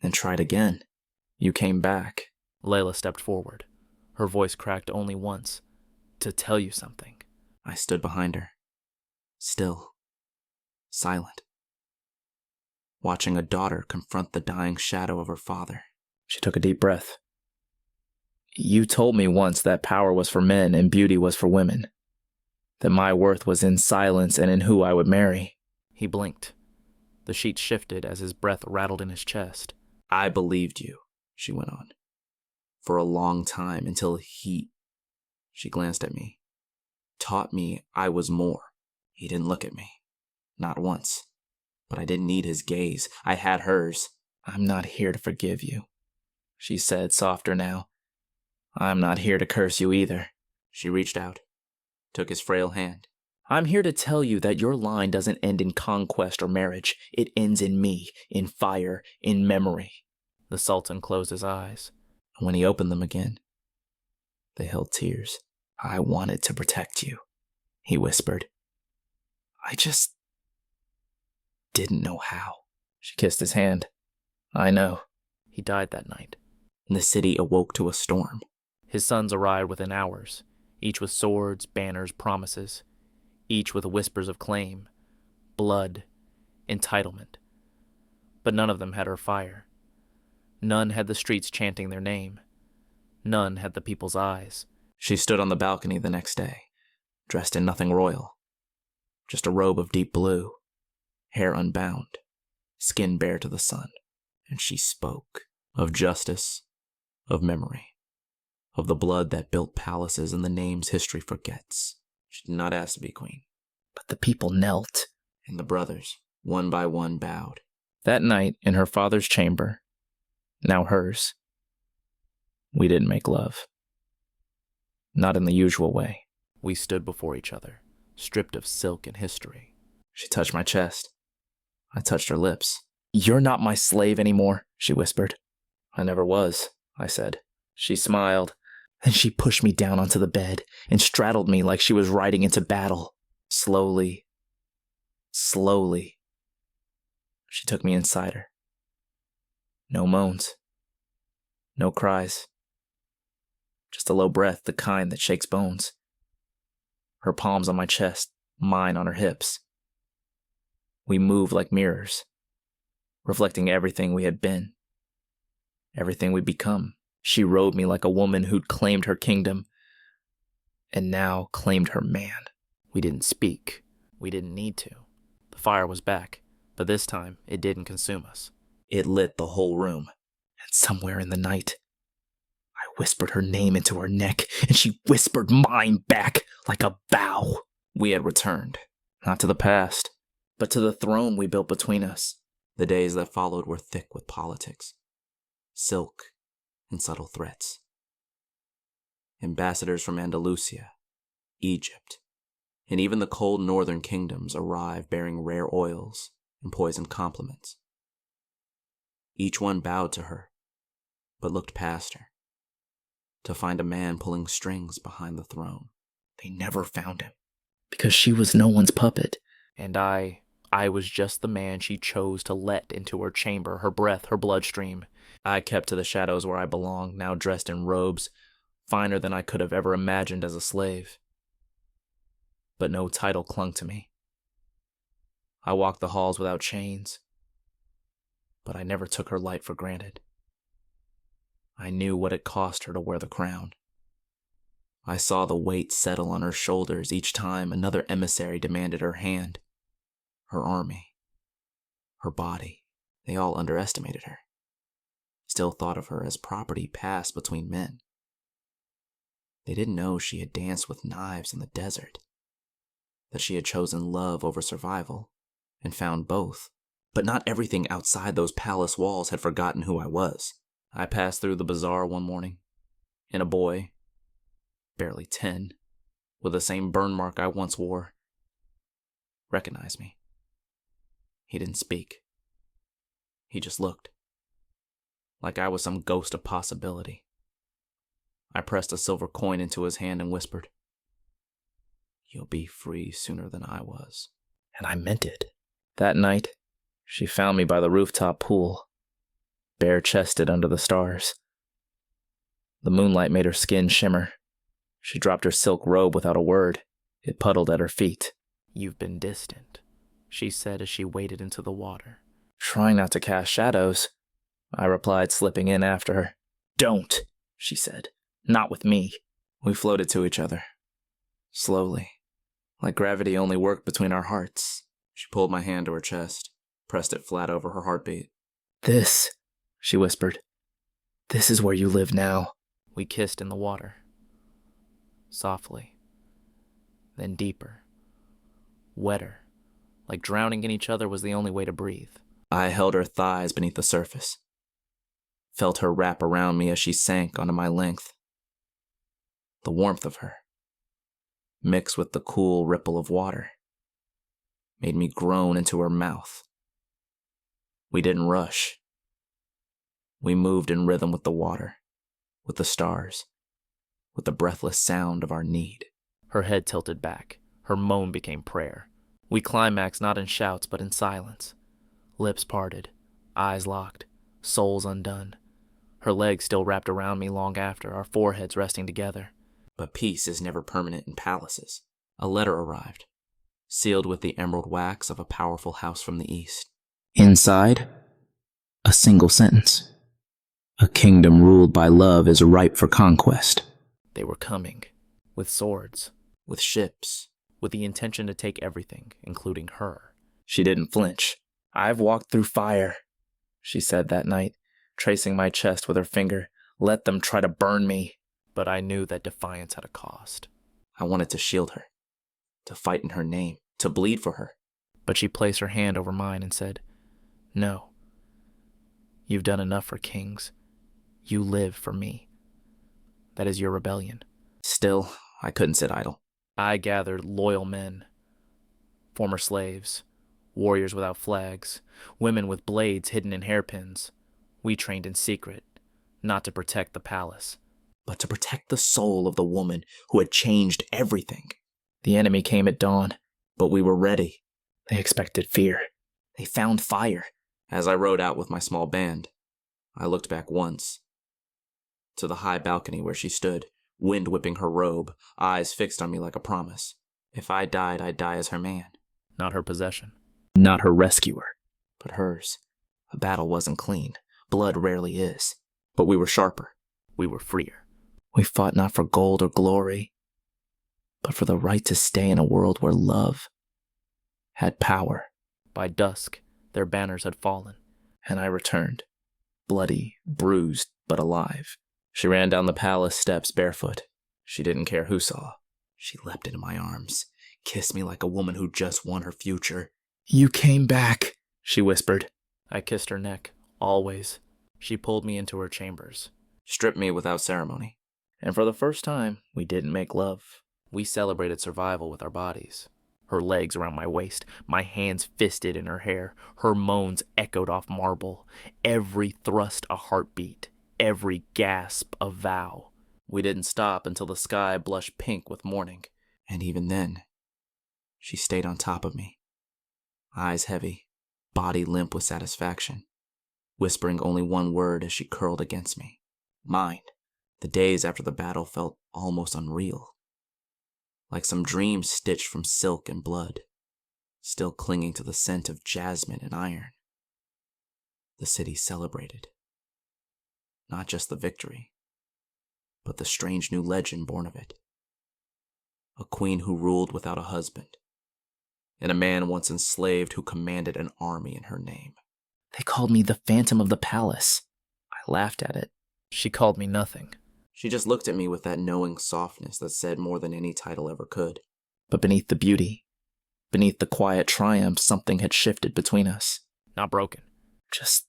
S1: And tried again. You came back.
S3: Layla stepped forward. Her voice cracked only once. To tell you something.
S2: I stood behind her, still, silent, watching a daughter confront the dying shadow of her father.
S1: She took a deep breath. You told me once that power was for men and beauty was for women. That my worth was in silence and in who I would marry.
S3: He blinked. The sheet shifted as his breath rattled in his chest.
S2: I believed you, she went on, for a long time until he, she glanced at me, taught me I was more. He didn't look at me. Not once. But I didn't need his gaze. I had hers.
S1: I'm not here to forgive you, she said, softer now. I'm not here to curse you either.
S2: She reached out, took his frail hand.
S1: I'm here to tell you that your line doesn't end in conquest or marriage. It ends in me, in fire, in memory.
S3: The Sultan closed his eyes.
S1: When he opened them again, they held tears. I wanted to protect you, he whispered. I just didn't know how. She kissed his hand. I know.
S3: He died that night.
S1: The city awoke to a storm.
S3: His sons arrived within hours, each with swords, banners, promises, each with whispers of claim, blood, entitlement. But none of them had her fire. None had the streets chanting their name. None had the people's eyes.
S1: She stood on the balcony the next day, dressed in nothing royal. Just a robe of deep blue, hair unbound, skin bare to the sun. And she spoke of justice, of memory, of the blood that built palaces and the names history forgets. She did not ask to be queen. But the people knelt.
S2: And the brothers, one by one, bowed.
S1: That night, in her father's chamber, now hers, we didn't make love. Not in the usual way.
S3: We stood before each other, stripped of silk and history.
S1: She touched my chest. I touched her lips. You're not my slave anymore, she whispered. I never was, I said. She smiled. Then she pushed me down onto the bed and straddled me like she was riding into battle. Slowly, slowly. She took me inside her. No moans. No cries. Just a low breath, the kind that shakes bones. Her palms on my chest, mine on her hips. We moved like mirrors, reflecting everything we had been, everything we'd become. She rode me like a woman who'd claimed her kingdom, and now claimed her man.
S3: We didn't speak. We didn't need to. The fire was back, but this time it didn't consume us.
S1: It lit the whole room, and somewhere in the night, I whispered her name into her neck, and she whispered mine back like a vow. We had returned, not to the past, but to the throne we built between us.
S2: The days that followed were thick with politics, silk, and subtle threats. Ambassadors from Andalusia, Egypt, and even the cold northern kingdoms arrived bearing rare oils and poisoned compliments. Each one bowed to her, but looked past her, to find a man pulling strings behind the throne.
S1: They never found him, because she was no one's puppet.
S3: And I was just the man she chose to let into her chamber, her breath, her bloodstream.
S1: I kept to the shadows where I belonged, now dressed in robes, finer than I could have ever imagined as a slave. But no title clung to me. I walked the halls without chains, but I never took her light for granted. I knew what it cost her to wear the crown. I saw the weight settle on her shoulders each time another emissary demanded her hand, her army, her body. They all underestimated her, still thought of her as property passed between men.
S2: They didn't know she had danced with knives in the desert, that she had chosen love over survival, and found both. But not everything outside those palace walls had forgotten who I was. I passed through the bazaar one morning, and a boy, barely 10, with the same burn mark I once wore, recognized me. He didn't speak. He just looked, like I was some ghost of possibility. I pressed a silver coin into his hand and whispered, "You'll be free sooner than I was."
S1: And I meant it. That night, she found me by the rooftop pool, bare-chested under the stars. The moonlight made her skin shimmer. She dropped her silk robe without a word. It puddled at her feet.
S3: "You've been distant," she said as she waded into the water.
S1: "Trying not to cast shadows," I replied, slipping in after her. "Don't," she said. "Not with me." We floated to each other, slowly, like gravity only worked between our hearts.
S2: She pulled my hand to her chest, pressed it flat over her heartbeat.
S1: "This," she whispered. "This is where you live now."
S3: We kissed in the water, softly, then deeper, wetter, like drowning in each other was the only way to breathe.
S2: I held her thighs beneath the surface, felt her wrap around me as she sank onto my length. The warmth of her, mixed with the cool ripple of water, made me groan into her mouth. We didn't rush. We moved in rhythm with the water, with the stars, with the breathless sound of our need.
S3: Her head tilted back. Her moan became prayer. We climaxed not in shouts but in silence. Lips parted, eyes locked, souls undone. Her legs still wrapped around me long after, our foreheads resting together.
S2: But peace is never permanent in palaces. A letter arrived, sealed with the emerald wax of a powerful house from the east.
S1: Inside, a single sentence. "A kingdom ruled by love is ripe for conquest."
S3: They were coming, with swords,
S2: With ships.
S3: with the intention to take everything, including her.
S1: She didn't flinch. "I've walked through fire," she said that night, tracing my chest with her finger. "Let them try to burn me."
S3: But I knew that defiance had a cost.
S2: I wanted to shield her, to fight in her name, to bleed for her.
S3: But she placed her hand over mine and said, "No. You've done enough for kings. You live for me. That is your rebellion."
S2: Still, I couldn't sit idle.
S3: I gathered loyal men, former slaves, warriors without flags, women with blades hidden in hairpins. We trained in secret, not to protect the palace,
S2: but to protect the soul of the woman who had changed everything.
S1: The enemy came at dawn.
S2: But we were ready.
S1: They expected fear.
S2: They found fire. As I rode out with my small band, I looked back once, to the high balcony where she stood, wind whipping her robe, eyes fixed on me like a promise. If I died, I'd die as her man.
S3: not her possession.
S1: Not her rescuer.
S2: But hers. The battle wasn't clean. Blood rarely is. But we were sharper.
S3: We were freer.
S1: We fought not for gold or glory, but for the right to stay in a world where love had power.
S3: By dusk, their banners had fallen.
S1: And I returned, bloody, bruised, but alive. She ran down the palace steps barefoot. She didn't care who saw. She leapt into my arms, kissed me like a woman who just won her future. "You came back," she whispered.
S3: I kissed her neck, always. She pulled me into her chambers.
S2: Stripped me without ceremony.
S1: And for the first time, we didn't make love.
S3: We celebrated survival with our bodies. Her legs around my waist, my hands fisted in her hair. Her moans echoed off marble. Every thrust a heartbeat, every gasp a vow. We didn't stop until the sky blushed pink with morning.
S2: And even then, she stayed on top of me. Eyes heavy, body limp with satisfaction, whispering only one word as she curled against me. Mine. The days after the battle felt almost unreal. Like some dream stitched from silk and blood, still clinging to the scent of jasmine and iron. The city celebrated. Not just the victory, but the strange new legend born of it. A queen who ruled without a husband, and a man once enslaved who commanded an army in her name.
S1: They called me the Phantom of the Palace. I laughed at it.
S3: She called me nothing.
S2: She just looked at me with that knowing softness that said more than any title ever could.
S1: But beneath the beauty, beneath the quiet triumph, something had shifted between us.
S3: Not broken.
S1: Just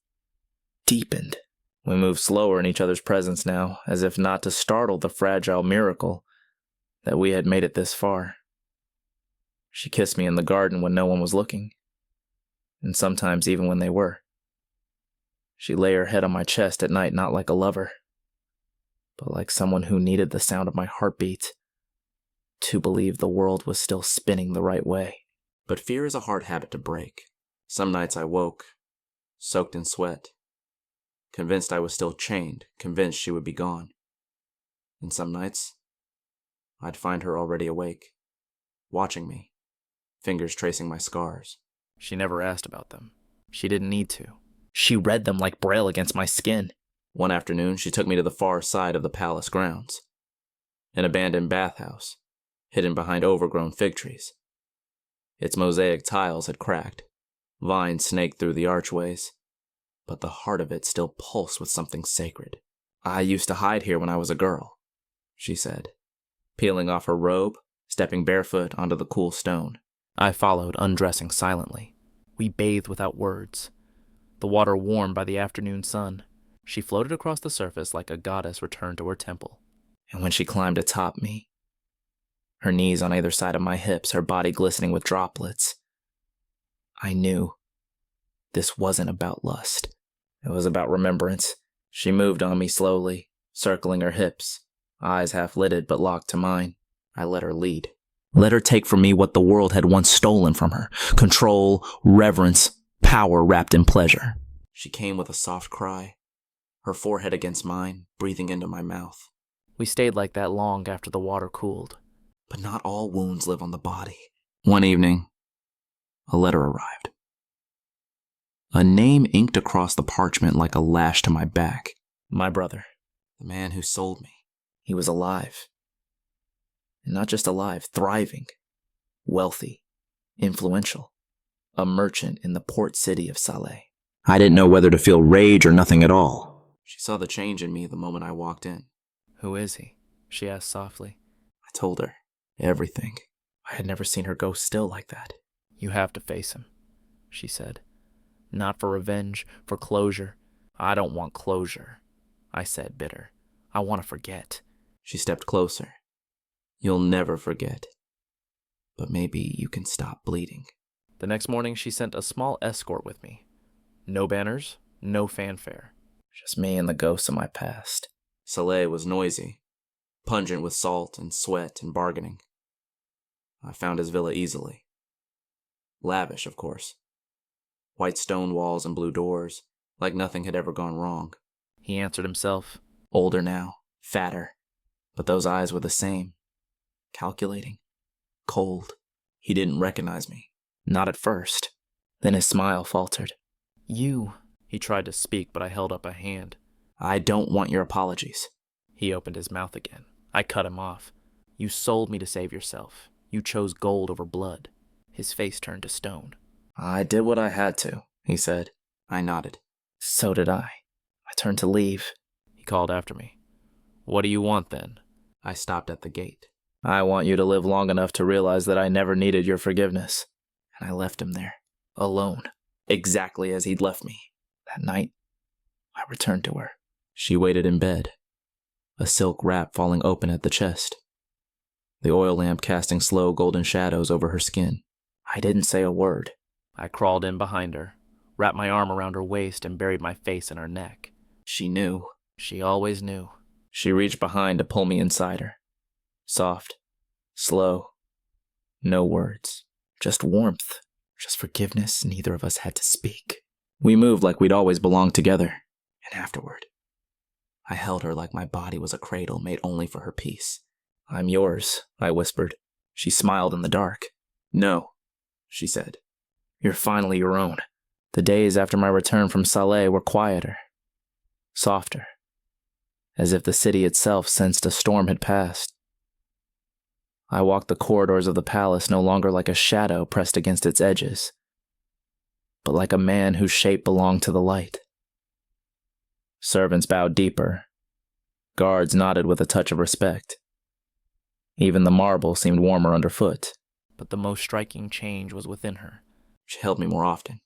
S1: deepened. We moved slower in each other's presence now, as if not to startle the fragile miracle that we had made it this far. She kissed me in the garden when no one was looking, and sometimes even when they were. She lay her head on my chest at night, not like a lover, but like someone who needed the sound of my heartbeat to believe the world was still spinning the right way.
S2: But fear is a hard habit to break. Some nights I woke, soaked in sweat, convinced I was still chained, convinced she would be gone. And some nights, I'd find her already awake, watching me, fingers tracing my scars.
S3: She never asked about them. She didn't need to.
S1: She read them like braille against my skin.
S2: One afternoon, she took me to the far side of the palace grounds, an abandoned bathhouse, hidden behind overgrown fig trees. Its mosaic tiles had cracked, vines snaked through the archways, but the heart of it still pulsed with something sacred. I used to hide here when I was a girl, she said, peeling off her robe, stepping barefoot onto the cool stone.
S3: I followed, undressing silently. We bathed without words. The water warmed by the afternoon sun. She floated across the surface like a goddess returned to her temple.
S1: And when she climbed atop me, her knees on either side of my hips, her body glistening with droplets, I knew this wasn't about lust. It was about remembrance. She moved on me slowly, circling her hips, eyes half-lidded but locked to mine. I let her lead. Let her take from me what the world had once stolen from her. Control, reverence, power wrapped in pleasure.
S2: She came with a soft cry, her forehead against mine, breathing into my mouth.
S3: We stayed like that long after the water cooled.
S2: But not all wounds live on the body. One evening, a letter arrived. A name inked across the parchment like a lash to my back.
S1: My brother.
S2: The man who sold me.
S1: He was alive. And not just alive, thriving, wealthy, influential. A merchant in the port city of Saleh. I didn't know whether to feel rage or nothing at all.
S2: She saw the change in me the moment I walked in.
S3: Who is he? She asked softly.
S2: I told her everything.
S1: I had never seen her go still like that.
S3: You have to face him, she said. Not for revenge, for closure. I don't want closure, I said, bitter. I want to forget.
S2: She stepped closer. You'll never forget. But maybe you can stop bleeding.
S3: The next morning, she sent a small escort with me. No banners, no fanfare.
S1: Just me and the ghosts of my past.
S2: Saleh was noisy, pungent with salt and sweat and bargaining. I found his villa easily. Lavish, of course. White stone walls and blue doors, like nothing had ever gone wrong.
S3: He answered himself.
S1: Older now, fatter, but those eyes were the same. Calculating, cold. He didn't recognize me. Not at first. Then his smile faltered.
S3: You. He tried to speak, but I held up a hand.
S1: I don't want your apologies.
S3: He opened his mouth again. I cut him off. You sold me to save yourself. You chose gold over blood. His face turned to stone.
S1: I did what I had to, he said.
S2: I nodded.
S1: So did I. I turned to leave.
S3: He called after me. What do you want then?
S2: I stopped at the gate.
S1: I want you to live long enough to realize that I never needed your forgiveness. And I left him there, alone, exactly as he'd left me. That night, I returned to her. She waited in bed, a silk wrap falling open at the chest, the oil lamp casting slow golden shadows over her skin. I didn't say a word.
S3: I crawled in behind her, wrapped my arm around her waist, and buried my face in her neck.
S1: She knew.
S3: She always knew.
S1: She reached behind to pull me inside her. Soft, slow, no words. Just warmth, just forgiveness neither of us had to speak. We moved like we'd always belonged together. And afterward, I held her like my body was a cradle made only for her peace. I'm yours, I whispered. She smiled in the dark. No, she said. You're finally your own. The days after my return from Saleh were quieter, softer, as if the city itself sensed a storm had passed. I walked the corridors of the palace no longer like a shadow pressed against its edges, but like a man whose shape belonged to the light. Servants bowed deeper, Guards nodded with a touch of respect. Even the marble seemed warmer underfoot.
S3: But the most striking change was within her.
S2: She held me more often.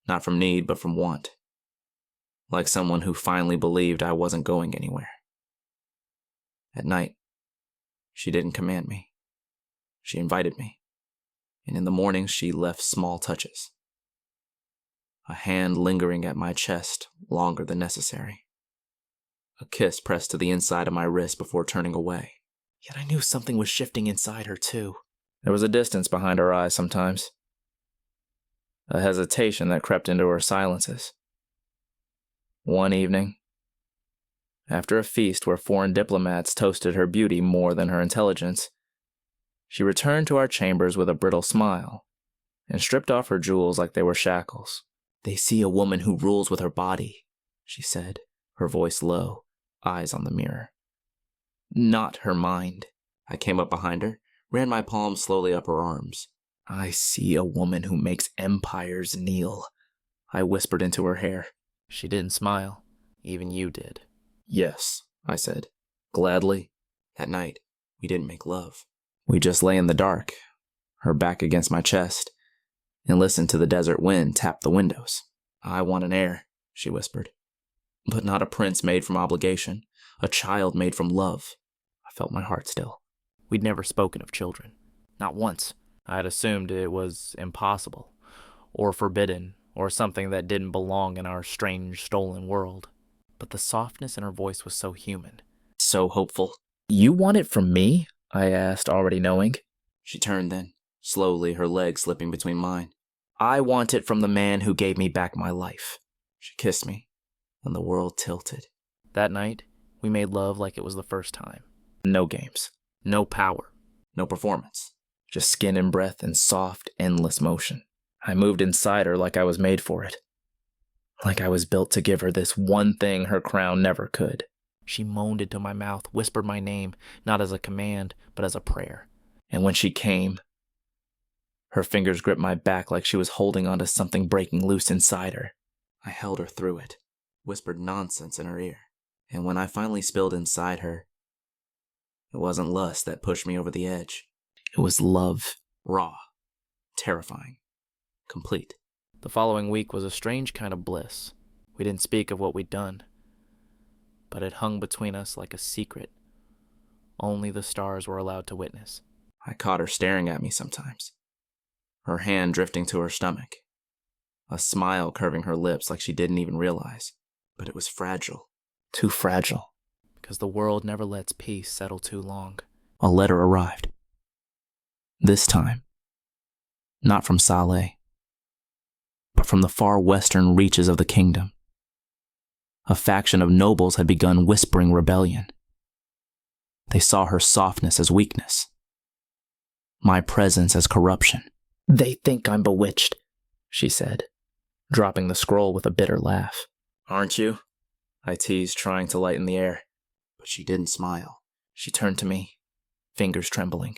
S2: Not from need, but from want. Like someone who finally believed I wasn't going anywhere. At night, she didn't command me. She invited me. And in the mornings, she left small touches. A hand lingering at my chest longer than necessary. A kiss pressed to the inside of my wrist before turning away.
S3: Yet I knew something was shifting inside her too.
S1: There was a distance behind her eyes sometimes. A hesitation that crept into her silences. One evening, after a feast where foreign diplomats toasted her beauty more than her intelligence, she returned to our chambers with a brittle smile and stripped off her jewels like they were shackles.
S2: "They see a woman who rules with her body," she said, her voice low, eyes on the mirror. "Not her mind." I came up behind her, ran my palm slowly up her arms.
S1: "I see a woman who makes empires kneel," I whispered into her hair.
S3: She didn't smile. Even you did.
S2: "Yes," I said, gladly. That night, we didn't make love.
S1: We just lay in the dark, her back against my chest, and listened to the desert wind tap the windows.
S2: "I want an heir," she whispered. "But not a prince made from obligation, a child made from love." I felt my heart still.
S3: We'd never spoken of children. Not once. I had assumed it was impossible, or forbidden, or something that didn't belong in our strange, stolen world. But the softness in her voice was so human.
S2: So hopeful.
S1: "You want it from me?" I asked, already knowing.
S2: She turned then, slowly, her legs slipping between mine.
S1: "I want it from the man who gave me back my life."
S2: She kissed me, and the world tilted.
S3: That night, we made love like it was the first time.
S1: No games.
S3: No power.
S2: No performance.
S1: Just skin and breath and soft, endless motion. I moved inside her like I was made for it. Like I was built to give her this one thing her crown never could.
S3: She moaned into my mouth, whispered my name, not as a command, but as a prayer.
S1: And when she came, her fingers gripped my back like she was holding onto something breaking loose inside her.
S2: I held her through it, whispered nonsense in her ear. And when I finally spilled inside her, it wasn't lust that pushed me over the edge.
S1: It was love.
S2: Raw, terrifying, complete.
S3: The following week was a strange kind of bliss. We didn't speak of what we'd done, but it hung between us like a secret only the stars were allowed to witness.
S2: I caught her staring at me sometimes, her hand drifting to her stomach, a smile curving her lips like she didn't even realize. But it was fragile.
S1: Too fragile.
S3: Because the world never lets peace settle too long.
S1: A letter arrived. This time, not from Saleh, but from the far western reaches of the kingdom. A faction of nobles had begun whispering rebellion. They saw her softness as weakness, my presence as corruption. "They think I'm bewitched," she said, dropping the scroll with a bitter laugh.
S2: "Aren't you?" I teased, trying to lighten the air. But she didn't smile.
S1: She turned to me, fingers trembling.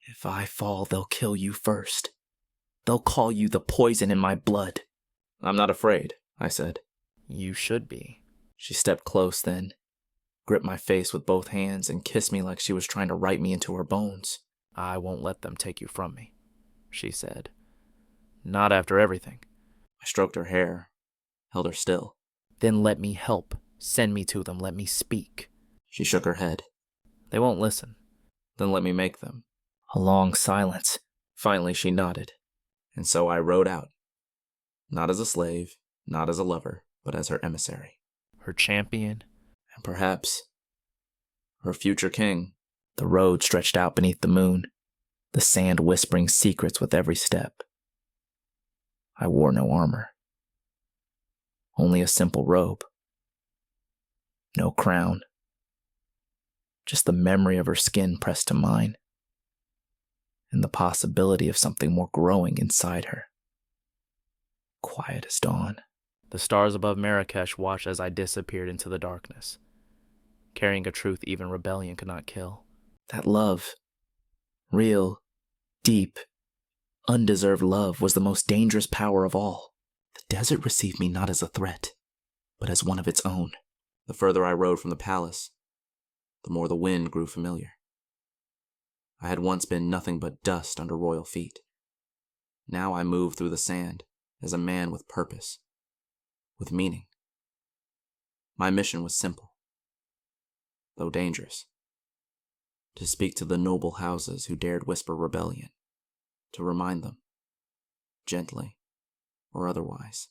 S1: "If I fall, they'll kill you first. They'll call you the poison in my blood."
S2: "I'm not afraid," I said.
S3: You should be.
S1: She stepped close then, gripped my face with both hands, and kissed me like she was trying to write me into her bones.
S3: "I won't let them take you from me," she said. "Not after everything."
S2: I stroked her hair, held her still.
S3: "Then let me help. Send me to them. Let me speak."
S2: She shook her head.
S3: "They won't listen."
S2: "Then let me make them."
S1: A long silence.
S2: Finally, she nodded. And so I rode out. Not as a slave, not as a lover, but as her emissary.
S3: Her champion.
S2: And perhaps her future king.
S1: The road stretched out beneath the moon, the sand whispering secrets with every step. I wore no armor. Only a simple robe. No crown. Just the memory of her skin pressed to mine, and the possibility of something more growing inside her. Quiet as dawn.
S3: The stars above Marrakech watched as I disappeared into the darkness, carrying a truth even rebellion could not kill.
S1: That love, real, deep, undeserved love, was the most dangerous power of all. The desert received me not as a threat, but as one of its own.
S2: The further I rode from the palace, the more the wind grew familiar. I had once been nothing but dust under royal feet. Now I moved through the sand as a man with purpose, with meaning. My mission was simple, though dangerous. To speak to the noble houses who dared whisper rebellion, to remind them, gently or otherwise,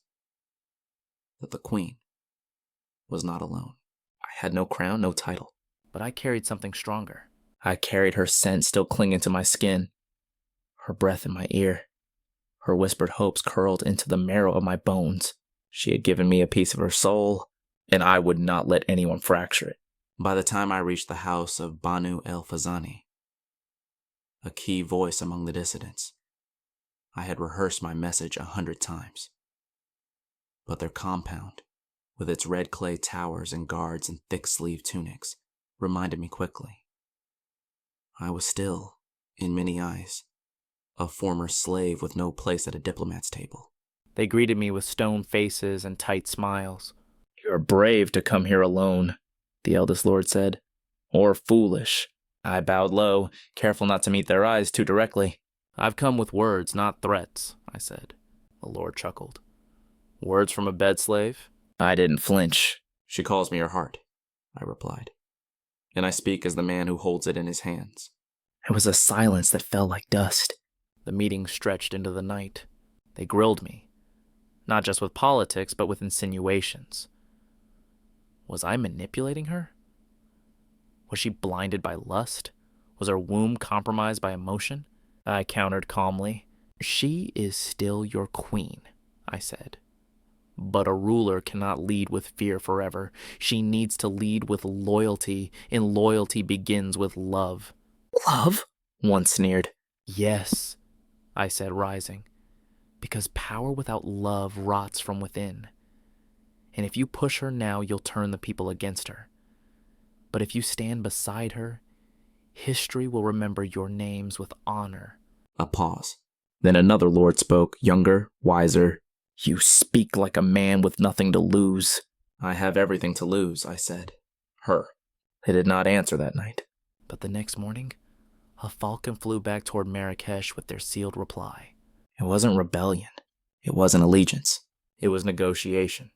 S2: that the queen was not alone.
S1: I had no crown, no title.
S3: But I carried something stronger.
S1: I carried her scent still clinging to my skin, her breath in my ear, her whispered hopes curled into the marrow of my bones. She had given me a piece of her soul, and I would not let anyone fracture it.
S2: By the time I reached the house of Banu el-Fazani, a key voice among the dissidents, I had rehearsed my message 100 times. But their compound, with its red clay towers and guards in thick-sleeved tunics, reminded me quickly. I was still, in many eyes, a former slave with no place at a diplomat's table.
S3: They greeted me with stone faces and tight smiles.
S1: You're brave to come here alone, the eldest lord said. Or foolish. I bowed low, careful not to meet their eyes too directly.
S3: I've come with words, not threats, I said. The lord chuckled. Words from a bed slave?
S1: I didn't flinch.
S2: She calls me her heart, I replied. And I speak as the man who holds it in his hands.
S1: There was a silence that fell like dust.
S3: The meeting stretched into the night. They grilled me. Not just with politics, but with insinuations. Was I manipulating her? Was she blinded by lust? Was her womb compromised by emotion? I countered calmly. She is still your queen, I said. But a ruler cannot lead with fear forever. She needs to lead with loyalty, and loyalty begins with love.
S1: Love? One sneered.
S3: Yes, I said, rising, because power without love rots from within. And if you push her now, you'll turn the people against her. But if you stand beside her, history will remember your names with honor.
S2: A pause.
S1: Then another lord spoke, younger, wiser. You speak like a man with nothing to lose.
S2: I have everything to lose, I said. Her.
S1: They did not answer that night.
S3: But the next morning, a falcon flew back toward Marrakech with their sealed reply.
S1: It wasn't rebellion. It wasn't allegiance.
S3: It was negotiation.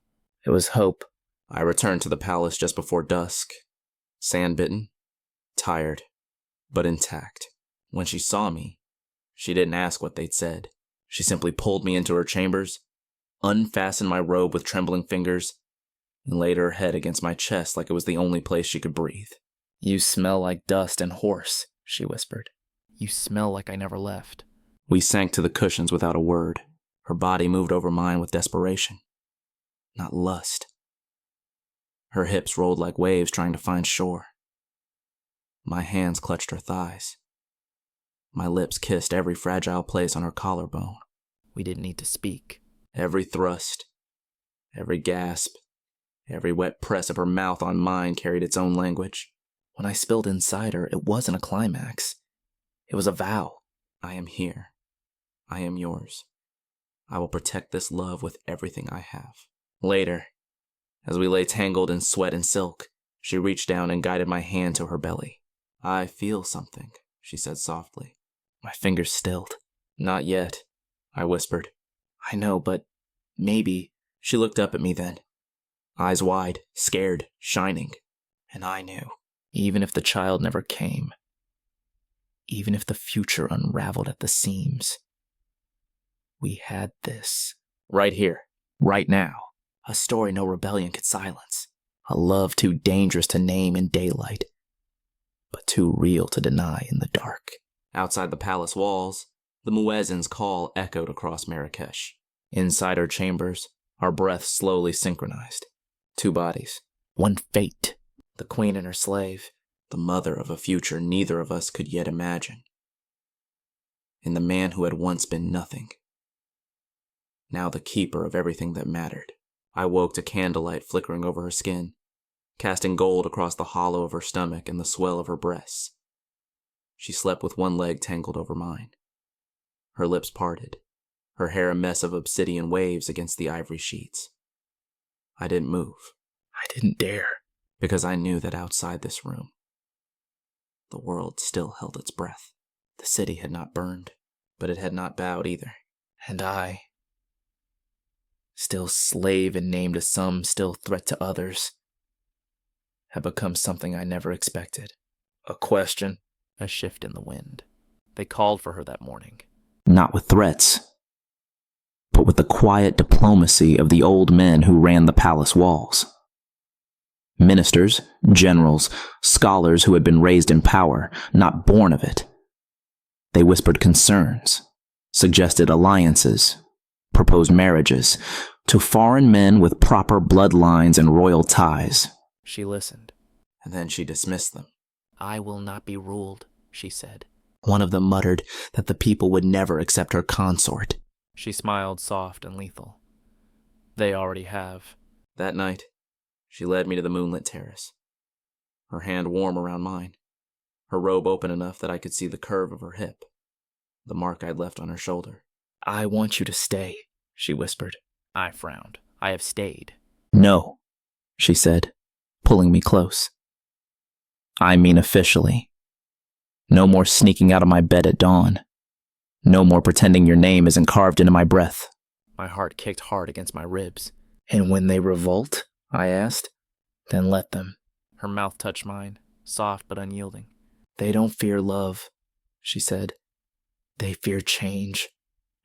S1: It was hope.
S2: I returned to the palace just before dusk, sand-bitten, tired, but intact. When she saw me, she didn't ask what they'd said. She simply pulled me into her chambers, unfastened my robe with trembling fingers, and laid her head against my chest like it was the only place she could breathe.
S1: You smell like dust and horse, she whispered.
S3: You smell like I never left.
S2: We sank to the cushions without a word. Her body moved over mine with desperation, not lust. Her hips rolled like waves trying to find shore. My hands clutched her thighs. My lips kissed every fragile place on her collarbone.
S3: We didn't need to speak.
S2: Every thrust, every gasp, every wet press of her mouth on mine carried its own language.
S1: When I spilled inside her, it wasn't a climax. It was a vow.
S2: I am here. I am yours. I will protect this love with everything I have. Later, as we lay tangled in sweat and silk, she reached down and guided my hand to her belly. I feel something, she said softly.
S1: My fingers stilled.
S2: Not yet, I whispered.
S1: I know, but maybe.
S2: She looked up at me then, eyes wide, scared, shining. And I knew.
S1: Even if the child never came, even if the future unraveled at the seams, we had this.
S2: Right here.
S1: Right now. A story no rebellion could silence. A love too dangerous to name in daylight, but too real to deny in the dark.
S2: Outside the palace walls, the muezzin's call echoed across Marrakech.
S1: Inside our chambers, our breaths slowly synchronized. Two bodies. One fate. The queen and her slave.
S2: The mother of a future neither of us could yet imagine. And the man who had once been nothing. Now the keeper of everything that mattered. I woke to candlelight flickering over her skin, casting gold across the hollow of her stomach and the swell of her breasts. She slept with one leg tangled over mine. Her lips parted, her hair a mess of obsidian waves against the ivory sheets. I didn't move.
S1: I didn't dare.
S2: Because I knew that outside this room, the world still held its breath. The city had not burned, but it had not bowed either.
S1: And I, still slave in name to some, still threat to others, had become something I never expected. A question.
S3: A shift in the wind. They called for her that morning.
S2: Not with threats, but with the quiet diplomacy of the old men who ran the palace walls. Ministers, generals, scholars who had been raised in power, not born of it. They whispered concerns, suggested alliances, proposed marriages to foreign men with proper bloodlines and royal ties.
S3: She listened.
S2: And then she dismissed them.
S3: I will not be ruled, she said.
S2: One of them muttered that the people would never accept her consort.
S3: She smiled soft and lethal. They already have.
S2: That night, she led me to the moonlit terrace, her hand warm around mine, her robe open enough that I could see the curve of her hip, the mark I'd left on her shoulder.
S1: I want you to stay, she whispered.
S3: I frowned. I have stayed.
S2: No, she said, pulling me close. I mean officially. No more sneaking out of my bed at dawn. No more pretending your name isn't carved into my breath.
S3: My heart kicked hard against my ribs.
S1: And when they revolt, I asked, then let them.
S3: Her mouth touched mine, soft but unyielding.
S1: They don't fear love, she said. They fear change.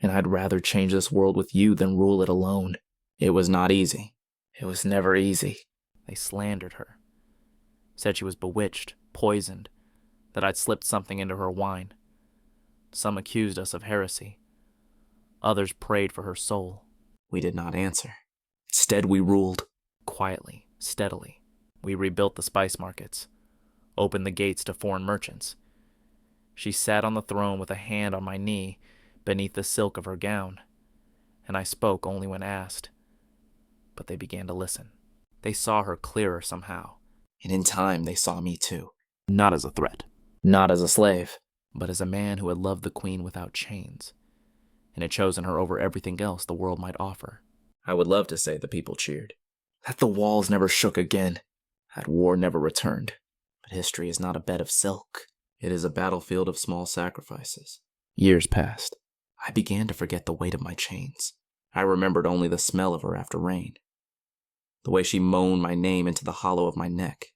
S1: And I'd rather change this world with you than rule it alone.
S2: It was not easy.
S1: It was never easy.
S3: They slandered her. Said she was bewitched, poisoned, that I'd slipped something into her wine. Some accused us of heresy. Others prayed for her soul.
S2: We did not answer. Instead, we ruled.
S3: Quietly, steadily, we rebuilt the spice markets, opened the gates to foreign merchants. She sat on the throne with a hand on my knee beneath the silk of her gown, and I spoke only when asked. But they began to listen. They saw her clearer somehow.
S2: And in time, they saw me too.
S3: Not as a threat.
S1: Not as a slave.
S3: But as a man who had loved the queen without chains, and had chosen her over everything else the world might offer.
S2: I would love to say the people cheered.
S1: That the walls never shook again. That war never returned.
S2: But history is not a bed of silk. It is a battlefield of small sacrifices.
S1: Years passed.
S2: I began to forget the weight of my chains. I remembered only the smell of her after rain. The way she moaned my name into the hollow of my neck.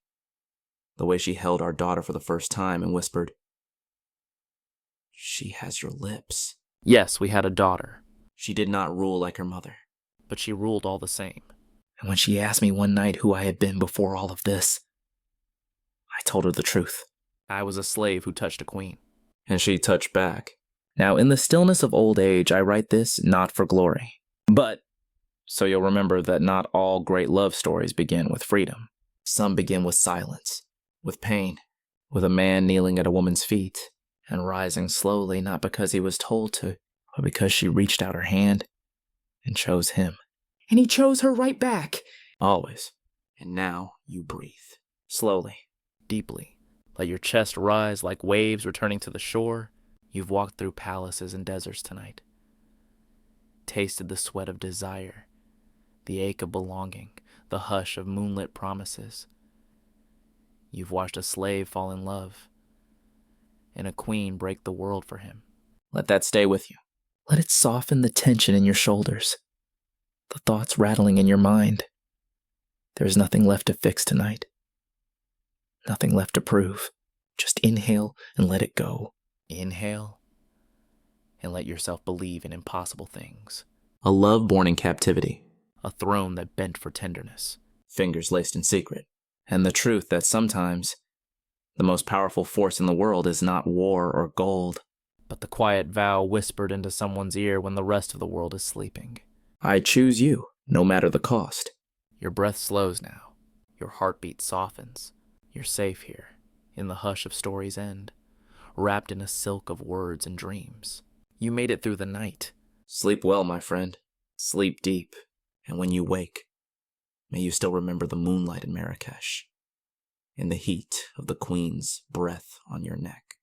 S2: The way she held our daughter for the first time and whispered, "She has your lips."
S3: Yes, we had a daughter.
S2: She did not rule like her mother.
S3: But she ruled all the same.
S1: And when she asked me one night who I had been before all of this, I told her the truth.
S3: I was a slave who touched a queen.
S2: And she touched back.
S1: Now, in the stillness of old age, I write this not for glory, but so you'll remember that not all great love stories begin with freedom. Some begin with silence, with pain, with a man kneeling at a woman's feet and rising slowly, not because he was told to, but because she reached out her hand and chose him. And he chose her right back.
S2: Always. And now you breathe.
S1: Slowly.
S3: Deeply. Let your chest rise like waves returning to the shore. You've walked through palaces and deserts tonight. Tasted the sweat of desire, the ache of belonging, the hush of moonlit promises. You've watched a slave fall in love, and a queen break the world for him.
S1: Let that stay with you. Let it soften the tension in your shoulders, the thoughts rattling in your mind. There is nothing left to fix tonight. Nothing left to prove. Just inhale and let it go.
S3: Inhale, and let yourself believe in impossible things.
S2: A love born in captivity.
S3: A throne that bent for tenderness.
S2: Fingers laced in secret.
S1: And the truth that sometimes the most powerful force in the world is not war or gold,
S3: but the quiet vow whispered into someone's ear when the rest of the world is sleeping.
S1: I choose you, no matter the cost.
S3: Your breath slows now. Your heartbeat softens. You're safe here, in the hush of story's end, wrapped in a silk of words and dreams. You made it through the night.
S2: Sleep well, my friend. Sleep deep. And when you wake, may you still remember the moonlight in Marrakech, and the heat of the queen's breath on your neck.